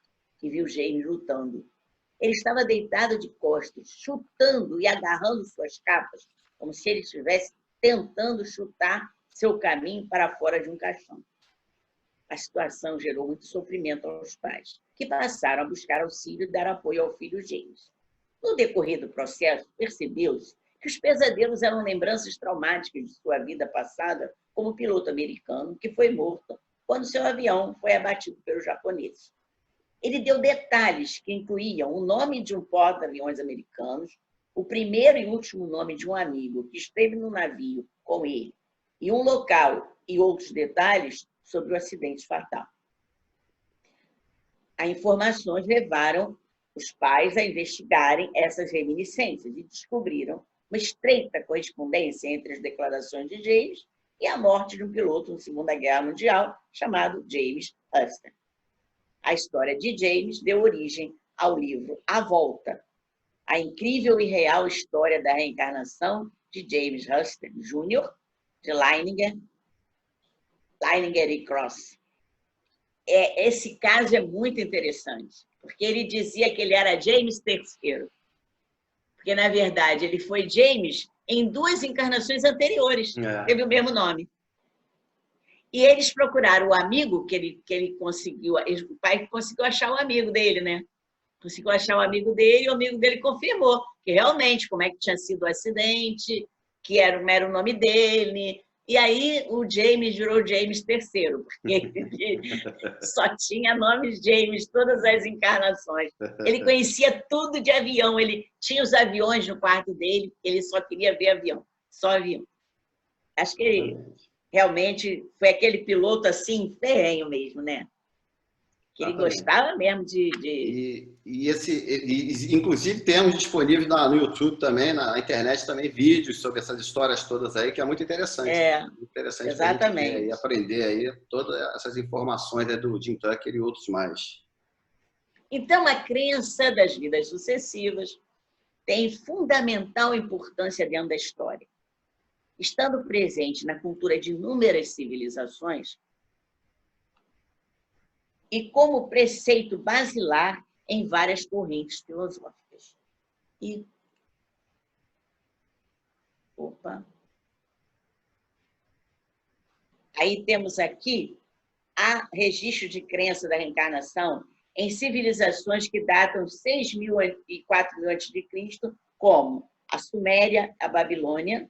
e viu James lutando. Ele estava deitado de costas, chutando e agarrando suas capas, como se ele estivesse tentando chutar seu caminho para fora de um caixão. A situação gerou muito sofrimento aos pais, que passaram a buscar auxílio e dar apoio ao filho James. No decorrer do processo, percebeu-se que os pesadelos eram lembranças traumáticas de sua vida passada como piloto americano que foi morto quando seu avião foi abatido pelos japoneses. Ele deu detalhes que incluíam o nome de um porta-aviões americanos, o primeiro e último nome de um amigo que esteve no navio com ele, e um local e outros detalhes sobre o acidente fatal. As informações levaram os pais a investigarem essas reminiscências e descobriram uma estreita correspondência entre as declarações de James e a morte de um piloto na Segunda Guerra Mundial chamado James Huston. A história de James deu origem ao livro A Volta, a incrível e real história da reencarnação de James Huston Jr., de Leininger e Cross. Esse caso é muito interessante, porque ele dizia que ele era James III, porque, na verdade, ele foi James em 2 encarnações anteriores, teve o mesmo nome. E eles procuraram o amigo que ele conseguiu, o pai conseguiu achar o amigo dele, né? Conseguiu achar o amigo dele e o amigo dele confirmou que realmente, como é que tinha sido o acidente, que era o nome dele. E aí o James virou James III, porque ele só tinha nomes James, todas as encarnações. Ele conhecia tudo de avião, ele tinha os aviões no quarto dele, ele só queria ver avião, só avião. Acho que ele realmente foi aquele piloto assim, ferrenho mesmo, né? Que ele gostava mesmo de... Inclusive, temos disponíveis no YouTube também, na internet também, vídeos sobre essas histórias todas aí, que é muito interessante. Interessante exatamente. E aprender aí todas essas informações do Jim Tucker e outros mais. Então, a crença das vidas sucessivas tem fundamental importância dentro da história. Estando presente na cultura de inúmeras civilizações, e como preceito basilar em várias correntes filosóficas. Aí temos aqui há registro de crença da reencarnação em civilizações que datam 6.000 e 4.000 a.C., como a Suméria, a Babilônia.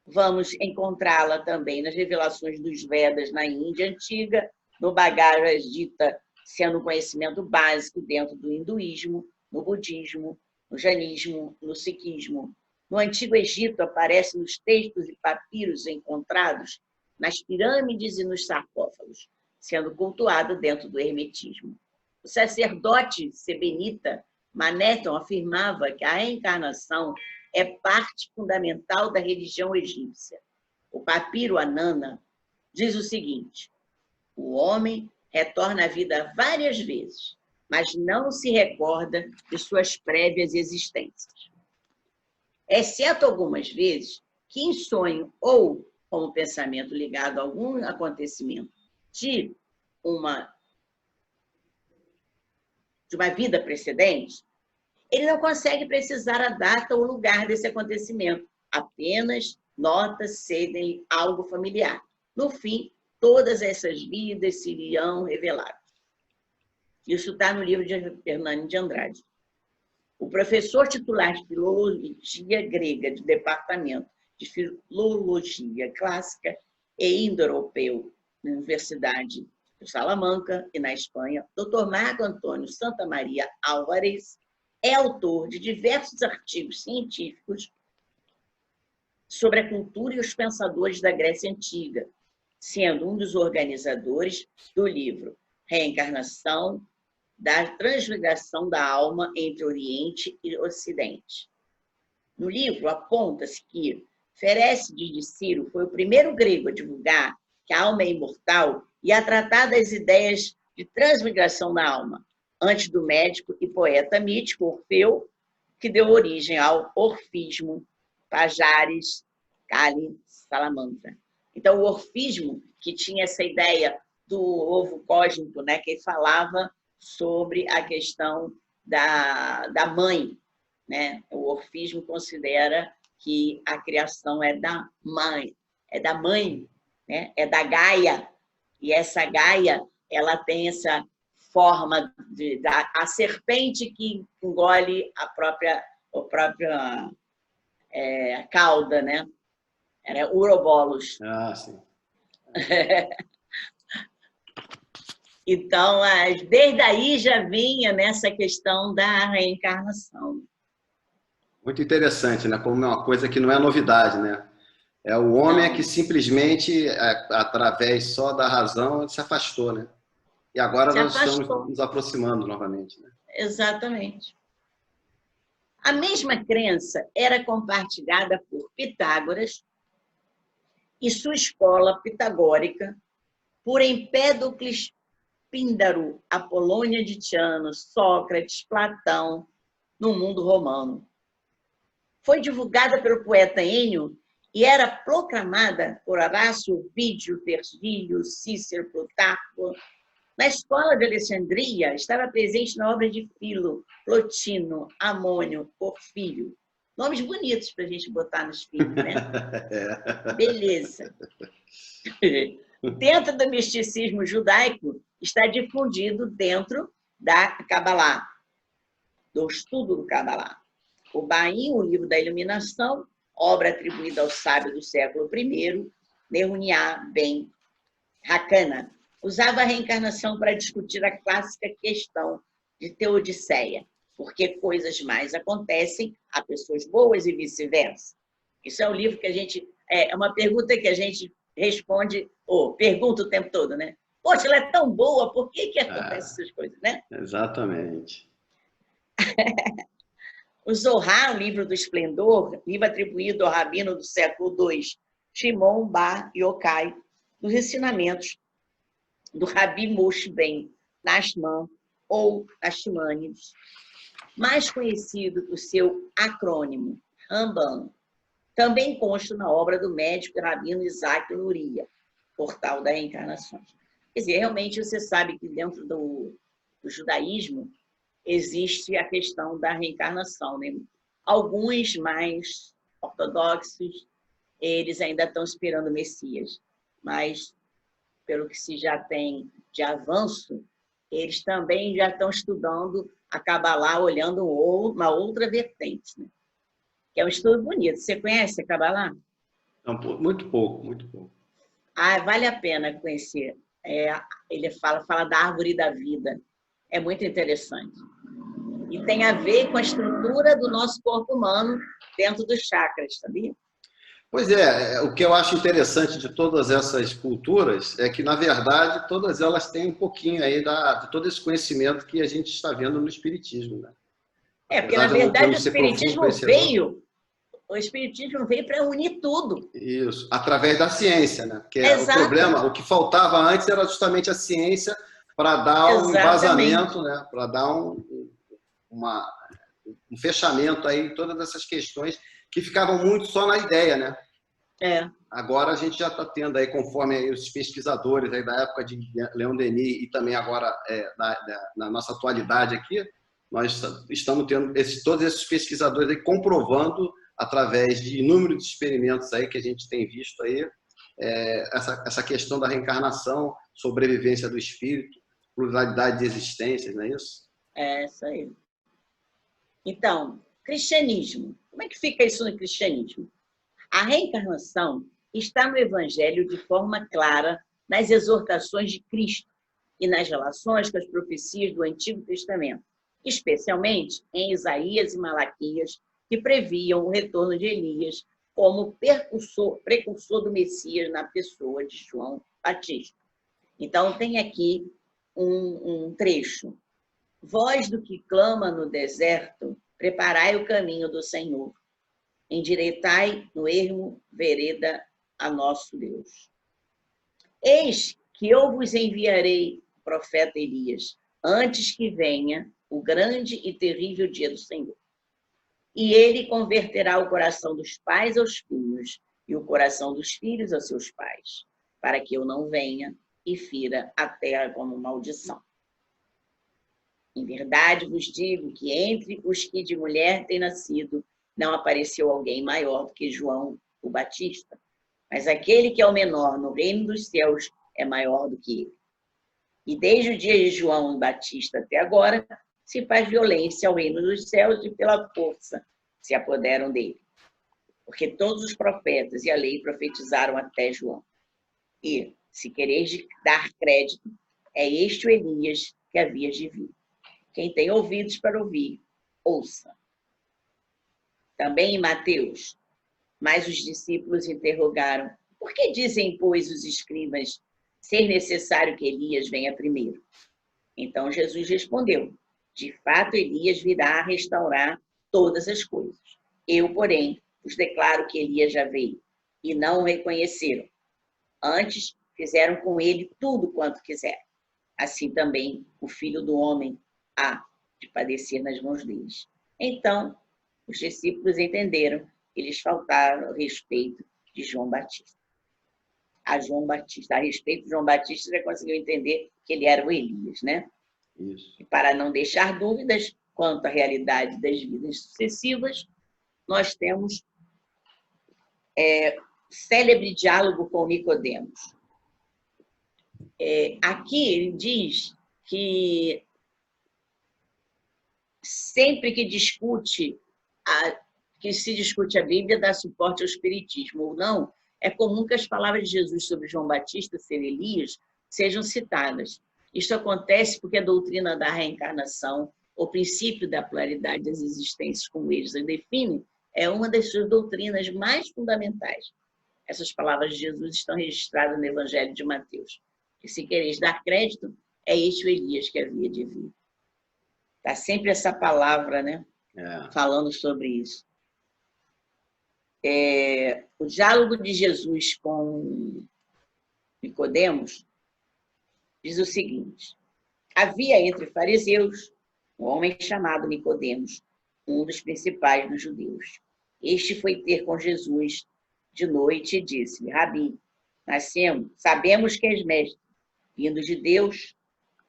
Vamos encontrá-la também nas revelações dos Vedas na Índia Antiga, no Bhagavad Gita, sendo um conhecimento básico dentro do hinduísmo, no budismo, no jainismo, no sikhismo. No Antigo Egito, aparece nos textos e papiros encontrados nas pirâmides e nos sarcófagos, sendo cultuado dentro do hermetismo. O sacerdote sebenita Manetton afirmava que a reencarnação é parte fundamental da religião egípcia. O papiro Anana diz o seguinte: o homem retorna à vida várias vezes, mas não se recorda de suas prévias existências. Exceto algumas vezes que em sonho ou como pensamento ligado a algum acontecimento de uma vida precedente, ele não consegue precisar a data ou lugar desse acontecimento, apenas notas serem algo familiar. No fim, todas essas vidas seriam reveladas. Isso está no livro de Hernani de Andrade. O professor titular de Filologia Grega do Departamento de Filologia Clássica e Indo-Europeu na Universidade de Salamanca e na Espanha, Dr. Marco Antônio Santa Maria Álvares, é autor de diversos artigos científicos sobre a cultura e os pensadores da Grécia Antiga, sendo um dos organizadores do livro Reencarnação, da transmigração da alma entre Oriente e Ocidente. No livro, aponta-se que Ferécides de Ciro foi o primeiro grego a divulgar que a alma é imortal e a tratar das ideias de transmigração da alma, antes do médico e poeta mítico Orfeu, que deu origem ao orfismo, Pajares, Cali, Salamanca. Então, o orfismo, que tinha essa ideia do ovo cósmico, né, que falava sobre a questão da mãe, né? O orfismo considera que a criação é da mãe, né? É da Gaia, e essa Gaia ela tem essa forma a serpente que engole a própria cauda, né? Era Urobolos. Ah, sim. Então, desde aí já vinha nessa questão da reencarnação. Muito interessante, né? Como é uma coisa que não é novidade, né? É o homem que simplesmente, através só da razão, se afastou, né? E agora nós estamos nos aproximando novamente, né? Exatamente. A mesma crença era compartilhada por Pitágoras e sua escola pitagórica, por Empédocles, Píndaro, Apolônia de Tiano, Sócrates, Platão, no mundo romano. Foi divulgada pelo poeta Ênio e era proclamada por Horácio, Ovídio, Virgílio, Cícero, Plutarco. Na escola de Alexandria, estava presente na obra de Filo, Plotino, Amônio, Porfírio. Nomes bonitos para a gente botar nos filhos, né? Beleza. Dentro do misticismo judaico, está difundido dentro da Cabalá, do estudo do Cabalá. O Baim, o livro da iluminação, obra atribuída ao sábio do século I, Nehuniah ben Hakana, usava a reencarnação para discutir a clássica questão de Teodiceia, porque coisas mais acontecem a pessoas boas e vice-versa. Isso é um livro que a gente... É uma pergunta que a gente responde, ou pergunta o tempo todo, né? Poxa, ela é tão boa, por que acontecem essas coisas, né? Exatamente. O Zohar, o livro do esplendor, livro atribuído ao rabino do século II, Shimon Bar Yochai, dos ensinamentos do Rabi Moshe ben Nachman, ou Nachmanides, mais conhecido por seu acrônimo, Rambam, também consta na obra do médico e rabino Isaac Luria, Portal da Reencarnação. Quer dizer, realmente você sabe que dentro do judaísmo existe a questão da reencarnação, né? Alguns mais ortodoxos, eles ainda estão esperando o Messias, mas pelo que se já tem de avanço, eles também já estão estudando a Cabalá, olhando uma outra vertente, né? Que é um estudo bonito. Você conhece a Cabalá? Muito pouco, muito pouco. Vale a pena conhecer. Ele fala da árvore da vida. É muito interessante. E tem a ver com a estrutura do nosso corpo humano dentro dos chakras, sabia? Pois o que eu acho interessante de todas essas culturas é que, na verdade, todas elas têm um pouquinho aí de todo esse conhecimento que a gente está vendo no Espiritismo, né? Porque, na verdade, o Espiritismo veio O Espiritismo veio para unir tudo. Isso, através da ciência, né? Porque Exato. o problema, o que faltava antes era justamente a ciência para dar um embasamento, né? Para dar um fechamento aí em todas essas questões que ficavam muito só na ideia, né? Agora a gente já está tendo aí, conforme aí os pesquisadores aí da época de Leon Denis e também agora na nossa atualidade aqui, nós estamos tendo todos esses pesquisadores aí comprovando, através de inúmeros experimentos aí que a gente tem visto aí, essa questão da reencarnação, sobrevivência do espírito, pluralidade de existências, não é isso? É isso aí. Então, cristianismo. Como é que fica isso no cristianismo? A reencarnação está no Evangelho de forma clara nas exortações de Cristo e nas relações com as profecias do Antigo Testamento, especialmente em Isaías e Malaquias, que previam o retorno de Elias como precursor do Messias na pessoa de João Batista. Então, tem aqui um trecho. Voz do que clama no deserto, preparai o caminho do Senhor. Endireitai no ermo vereda a nosso Deus. Eis que eu vos enviarei o profeta Elias, antes que venha o grande e terrível dia do Senhor. E ele converterá o coração dos pais aos filhos, e o coração dos filhos a seus pais, para que eu não venha e fira a terra como maldição. Em verdade vos digo que entre os que de mulher têm nascido, não apareceu alguém maior do que João o Batista, mas aquele que é o menor no reino dos céus é maior do que ele. E desde o dia de João o Batista até agora, se faz violência ao reino dos céus e pela força se apoderam dele. Porque todos os profetas e a lei profetizaram até João. E, se quereis dar crédito, é este o Elias que havia de vir. Quem tem ouvidos para ouvir, ouça. Também em Mateus, mas os discípulos interrogaram: por que dizem, pois, os escribas ser necessário que Elias venha primeiro? Então Jesus respondeu: de fato, Elias virá a restaurar todas as coisas. Eu, porém, vos declaro que Elias já veio, e não o reconheceram. Antes, fizeram com ele tudo quanto quiseram. Assim também o Filho do Homem há de padecer nas mãos deles. Então, os discípulos entenderam que lhes faltava o respeito de João Batista. A respeito de João Batista, já conseguiu entender que ele era o Elias, né? Isso. E para não deixar dúvidas quanto à realidade das vidas sucessivas, nós temos célebre diálogo com Nicodemos. Aqui ele diz que sempre que se discute a Bíblia, dá suporte ao Espiritismo ou não, é comum que as palavras de Jesus sobre João Batista ser Elias sejam citadas. Isso acontece porque a doutrina da reencarnação, o princípio da pluralidade das existências, como eles a definem, é uma das suas doutrinas mais fundamentais. Essas palavras de Jesus estão registradas no Evangelho de Mateus. E se quereis dar crédito, é este o Elias que havia de vir. Está sempre essa palavra, né? Falando sobre isso. O diálogo de Jesus com Nicodemos diz o seguinte: havia entre fariseus um homem chamado Nicodemos, um dos principais dos judeus. Este foi ter com Jesus de noite e disse-lhe: Rabi, sabemos que és mestre, vindo de Deus,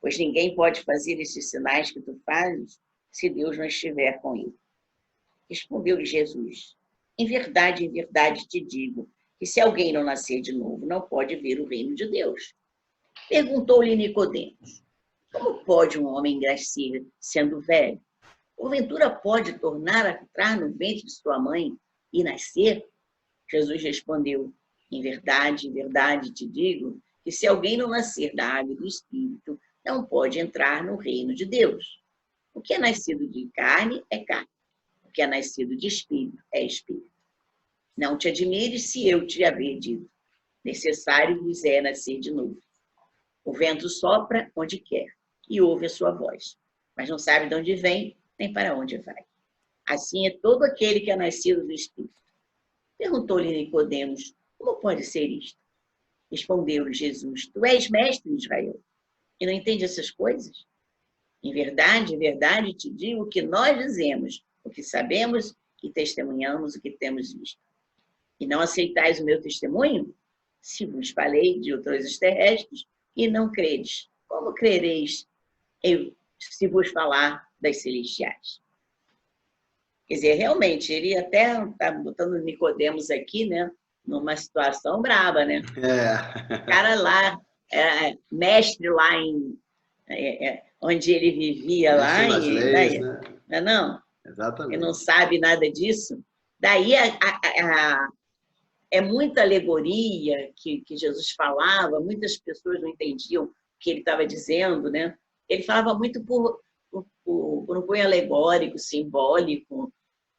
pois ninguém pode fazer esses sinais que tu fazes se Deus não estiver com ele. Respondeu-lhe Jesus: em verdade te digo que se alguém não nascer de novo, não pode ver o reino de Deus. Perguntou-lhe Nicodemos: como pode um homem nascer sendo velho? Porventura pode tornar a entrar no ventre de sua mãe e nascer? Jesus respondeu: em verdade te digo que se alguém não nascer da água e do Espírito, não pode entrar no reino de Deus. O que é nascido de carne é carne. O que é nascido de Espírito é Espírito. Não te admires se eu te haver dito: necessário vos é nascer de novo. O vento sopra onde quer e ouve a sua voz, mas não sabe de onde vem nem para onde vai. Assim é todo aquele que é nascido do Espírito. Perguntou-lhe Nicodemos: como pode ser isto? Respondeu-lhe Jesus: tu és mestre em Israel e não entende essas coisas? Em verdade, te digo o que nós dizemos, o que sabemos e testemunhamos o que temos visto. E não aceitais o meu testemunho? Se vos falei de outros terrestres e não credes, como crereis se vos falar das celestiais? Quer dizer, realmente, ele até está botando Nicodemos aqui, né, numa situação brava, né? O cara lá, mestre lá em... onde ele vivia lá, nas leis, né? Não, Exatamente. ele não sabe nada disso. Daí é muita alegoria que Jesus falava, muitas pessoas não entendiam o que ele estava dizendo, né? Ele falava muito por um cunho alegórico, simbólico.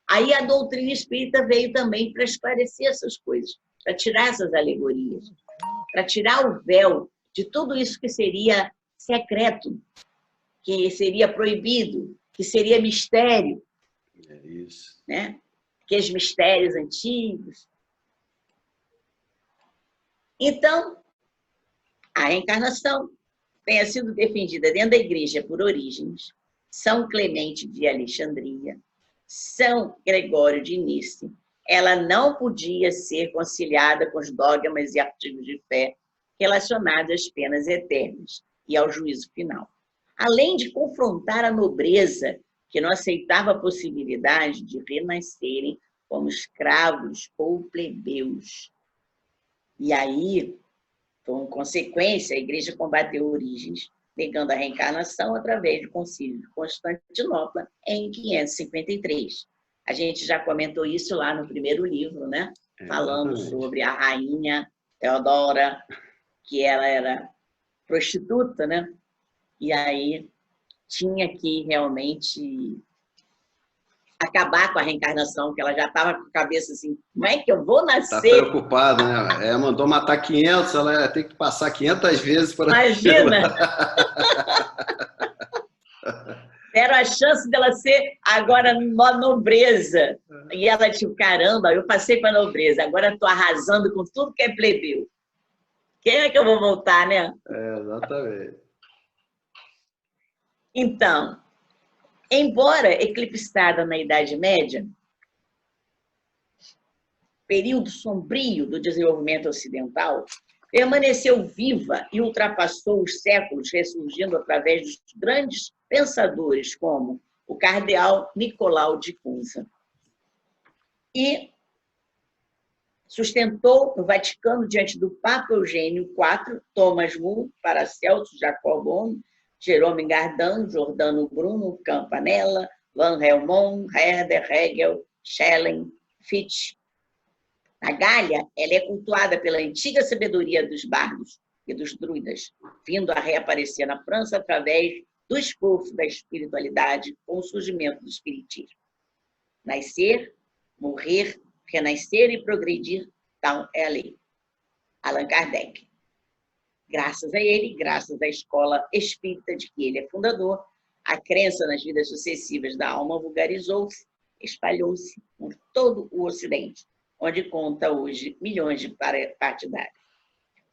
Aí a doutrina espírita veio também para esclarecer essas coisas, para tirar essas alegorias, para tirar o véu de tudo isso que seria secreto, que seria proibido, que seria mistério. É isso. Né? Aqueles mistérios antigos. Então, a reencarnação tenha sido defendida dentro da igreja por Orígenes, São Clemente de Alexandria, São Gregório de Nice, ela não podia ser conciliada com os dogmas e artigos de fé relacionados às penas eternas e ao juízo final. Além de confrontar a nobreza, que não aceitava a possibilidade de renascerem como escravos ou plebeus. E aí, com consequência, a igreja combateu Orígenes, negando a reencarnação através do Concílio de Constantinopla em 553. A gente já comentou isso lá no primeiro livro, né? Falando sobre a rainha Teodora, que ela era prostituta, né? E aí tinha que realmente acabar com a reencarnação, que ela já estava com a cabeça assim, como é que eu vou nascer? Está preocupada, né? Mandou matar 500, ela ia ter que passar 500 vezes para... Imagina! Deram a chance dela ser agora uma nobreza. E ela, tipo, caramba, eu passei para a nobreza, agora estou arrasando com tudo que é plebeu. Quem é que eu vou voltar, né? Exatamente. Então, embora eclipsada na Idade Média, período sombrio do desenvolvimento ocidental, permaneceu viva e ultrapassou os séculos, ressurgindo através dos grandes pensadores como o cardeal Nicolau de Cunha. E sustentou no Vaticano, diante do Papa Eugênio IV, Thomas More, Paracelso, Jacob Boehme, Jerome Gardin, Giordano Bruno, Campanella, Van Helmont, Herder, Hegel, Schelling, Fichte. A Gália, ela é cultuada pela antiga sabedoria dos bardos e dos druidas, vindo a reaparecer na França através do esforço da espiritualidade com o surgimento do espiritismo. Nascer, morrer, renascer e progredir, tal é a lei. Allan Kardec. Graças a ele, graças à escola espírita de que ele é fundador, a crença nas vidas sucessivas da alma vulgarizou-se, espalhou-se por todo o Ocidente, onde conta hoje milhões de partidários.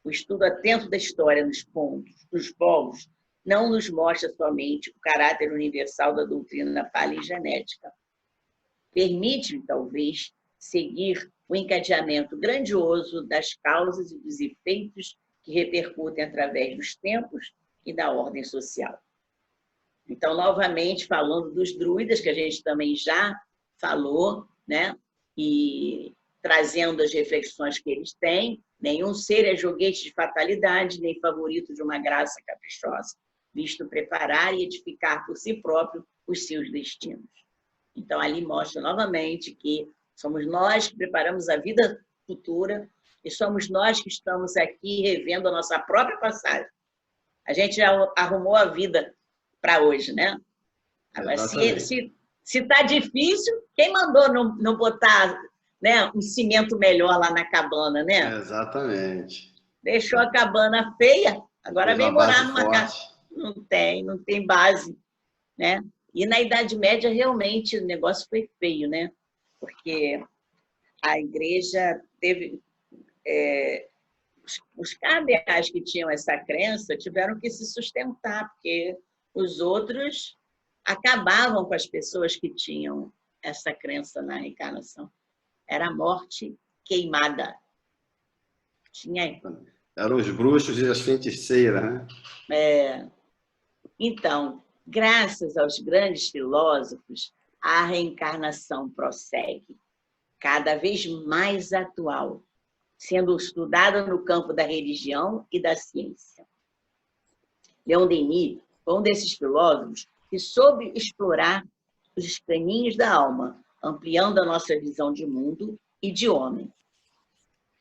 O estudo atento da história dos povos não nos mostra somente o caráter universal da doutrina paleogenética. Permite, talvez, seguir o encadeamento grandioso das causas e dos efeitos que repercutem através dos tempos e da ordem social. Então, novamente, falando dos druidas, que a gente também já falou, né? E trazendo as reflexões que eles têm, nenhum ser é joguete de fatalidade, nem favorito de uma graça caprichosa, visto preparar e edificar por si próprio os seus destinos. Então, ali mostra novamente que somos nós que preparamos a vida futura e somos nós que estamos aqui revendo a nossa própria passagem. A gente já arrumou a vida para hoje, né? Agora, se está difícil, quem mandou não botar, né, um cimento melhor lá na cabana, né? Exatamente. Deixou a cabana feia, agora vem morar numa casa. Não tem base, né? E na Idade Média, realmente, o negócio foi feio, né? Porque a igreja teve... os cardeais que tinham essa crença tiveram que se sustentar, porque os outros acabavam com as pessoas que tinham essa crença na reencarnação. Era a morte queimada. Tinha... Eram os bruxos e as feiticeiras, né? Então, graças aos grandes filósofos, a reencarnação prossegue, cada vez mais atual, sendo estudada no campo da religião e da ciência. Leon Denis foi um desses filósofos que soube explorar os caminhos da alma, ampliando a nossa visão de mundo e de homem,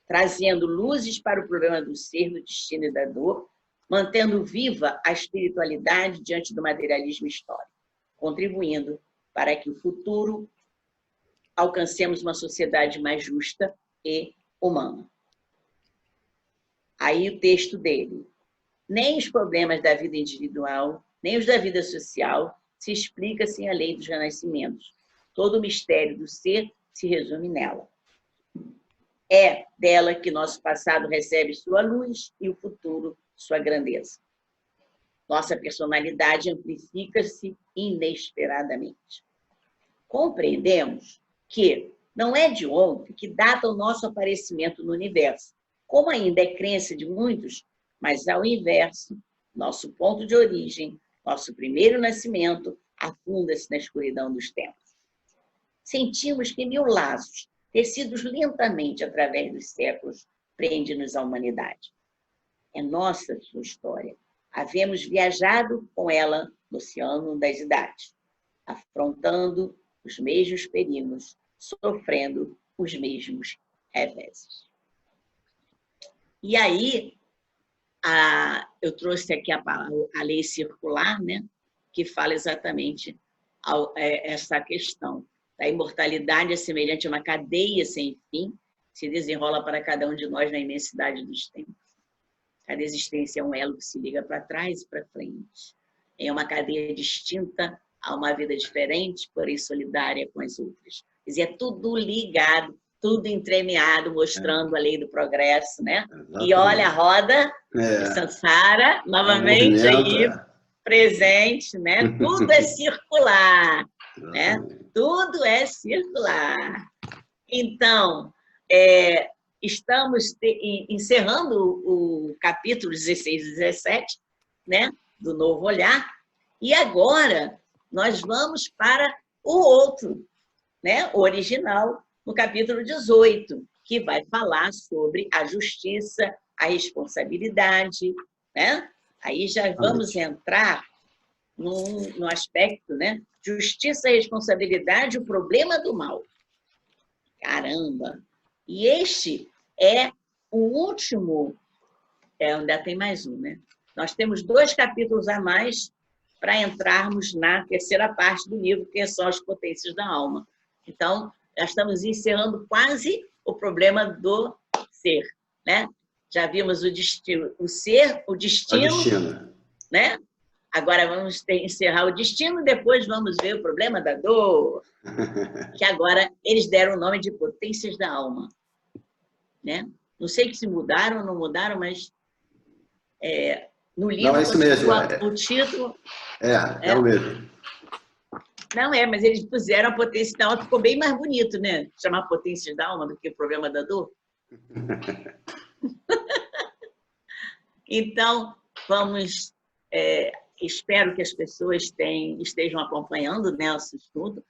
trazendo luzes para o problema do ser, do destino e da dor, mantendo viva a espiritualidade diante do materialismo histórico, contribuindo para que o futuro alcancemos uma sociedade mais justa e humana. Aí o texto dele. Nem os problemas da vida individual, nem os da vida social se explica sem a lei dos renascimentos. Todo o mistério do ser se resume nela. É dela que nosso passado recebe sua luz e o futuro sua grandeza. Nossa personalidade amplifica-se inesperadamente. Compreendemos que não é de ontem que data o nosso aparecimento no universo, como ainda é crença de muitos, mas ao inverso, nosso ponto de origem, nosso primeiro nascimento, afunda-se na escuridão dos tempos. Sentimos que 1000 laços, tecidos lentamente através dos séculos, prende-nos à humanidade. É nossa sua história. Havemos viajado com ela no oceano das idades, afrontando os mesmos perigos, sofrendo os mesmos reveses. E aí, eu trouxe aqui a lei circular, né, que fala exatamente essa questão. A imortalidade é semelhante a uma cadeia sem fim, se desenrola para cada um de nós na imensidade dos tempos. Cada existência é um elo que se liga para trás e para frente. É uma cadeia distinta a uma vida diferente, porém solidária com as outras. Quer dizer, é tudo ligado, tudo entremeado, mostrando a lei do progresso, né? Exatamente. E olha a roda de Sansara, novamente aí, presente, né? Tudo é circular, né? Tudo é circular. Então, estamos encerrando o capítulo 16 e 17, né? Do Novo Olhar, e agora nós vamos para o outro, né? O original, no capítulo 18, que vai falar sobre a justiça, a responsabilidade, né? Aí já vamos entrar no aspecto, né? Justiça, responsabilidade, o problema do mal. Caramba! E este é o último, ainda tem mais um, né? Nós temos 2 capítulos a mais para entrarmos na terceira parte do livro, que são as potências da alma. Então, já estamos encerrando quase o problema do ser, né? Já vimos o destino, o ser, o destino, né? Agora vamos encerrar o destino, depois vamos ver o problema da dor, que agora eles deram o nome de potências da alma, né? Não sei se mudaram ou não mudaram, mas no livro... Não, é isso mesmo. O título... É o mesmo. Não mas eles puseram a potência da alma, ficou bem mais bonito, né? Chamar potência da alma do que o problema da dor. Então, vamos... espero que as pessoas estejam acompanhando, né, esse estudo,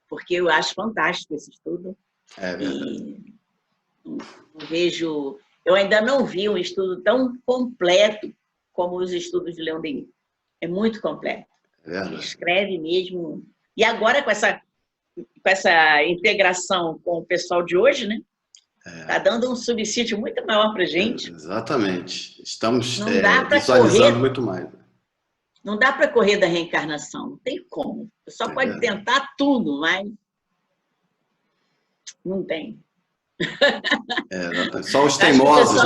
porque eu acho fantástico esse estudo. É verdade. Eu ainda não vi um estudo tão completo como os estudos de Leon Denis. É muito completo. Ele escreve mesmo. E agora, com essa integração com o pessoal de hoje, né? Está dando um subsídio muito maior para a gente. Exatamente. Estamos visualizando muito mais. Não dá para correr da reencarnação, não tem como. Você só pode tentar tudo, mas não tem. Só os teimosos,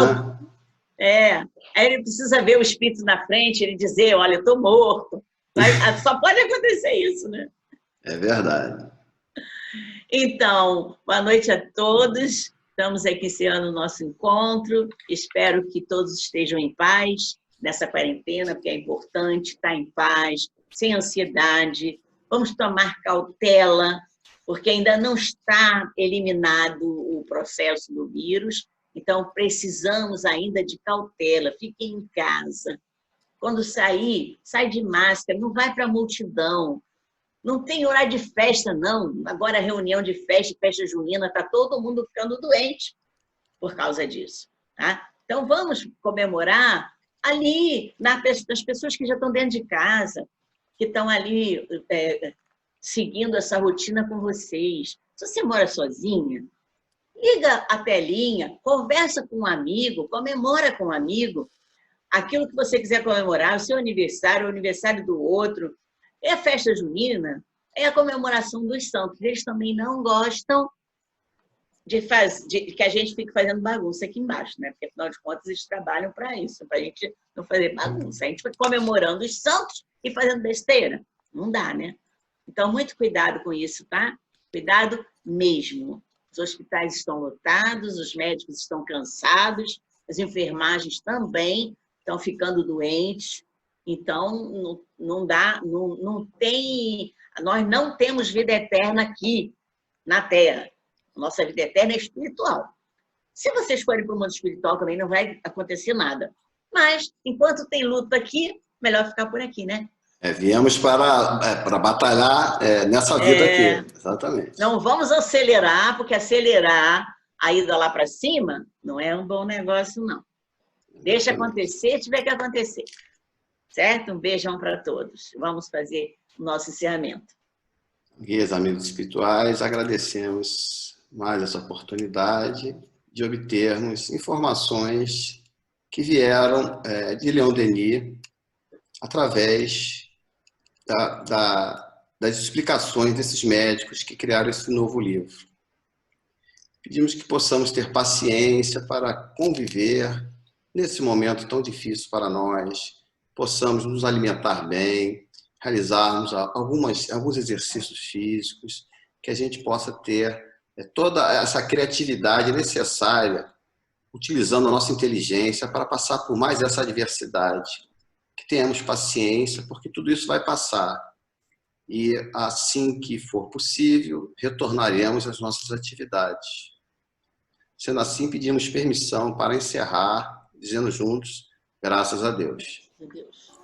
né? Aí ele precisa ver o espírito na frente, ele dizer, olha, eu estou morto. Mas só pode acontecer isso, né? É verdade. Então, boa noite a todos. Estamos aqui encerrando o nosso encontro. Espero que todos estejam em paz nessa quarentena, porque é importante estar em paz, sem ansiedade. Vamos tomar cautela, porque ainda não está eliminado o processo do vírus. Então, precisamos ainda de cautela. Fiquem em casa. Quando sair, sai de máscara, não vai para a multidão. Não tem horário de festa, não. Agora, reunião de festa junina, está todo mundo ficando doente por causa disso. Tá? Então, vamos comemorar ali, nas pessoas que já estão dentro de casa, que estão ali seguindo essa rotina com vocês. Se você mora sozinha, liga a telinha, conversa com um amigo, comemora com um amigo aquilo que você quiser comemorar, o seu aniversário, o aniversário do outro. É a festa junina, é a comemoração dos santos. Eles também não gostam de que a gente fique fazendo bagunça aqui embaixo, né? Porque, afinal de contas, eles trabalham para isso, para a gente não fazer bagunça. A gente fica comemorando os santos e fazendo besteira. Não dá, né? Então, muito cuidado com isso, tá? Cuidado mesmo. Os hospitais estão lotados, os médicos estão cansados, as enfermagens também estão ficando doentes. Então, não dá, não tem... Nós não temos vida eterna aqui na Terra. Nossa vida eterna é espiritual. Se vocês forem para o mundo espiritual também, não vai acontecer nada. Mas, enquanto tem luta aqui, melhor ficar por aqui, né? Viemos para batalhar nessa vida aqui. Exatamente. Não vamos acelerar, porque acelerar a ida lá para cima não é um bom negócio, não. Deixa acontecer, se tiver que acontecer. Certo? Um beijão para todos. Vamos fazer o nosso encerramento. Guias, amigos espirituais, agradecemos mais essa oportunidade de obtermos informações que vieram de Leon Denis através das explicações desses médicos que criaram esse novo livro. Pedimos que possamos ter paciência para conviver nesse momento tão difícil para nós, possamos nos alimentar bem, realizarmos alguns exercícios físicos, que a gente possa ter toda essa criatividade necessária, utilizando a nossa inteligência para passar por mais essa adversidade. Que tenhamos paciência, porque tudo isso vai passar. E assim que for possível, retornaremos às nossas atividades. Sendo assim, pedimos permissão para encerrar, dizendo juntos, graças a Deus. Meu Deus.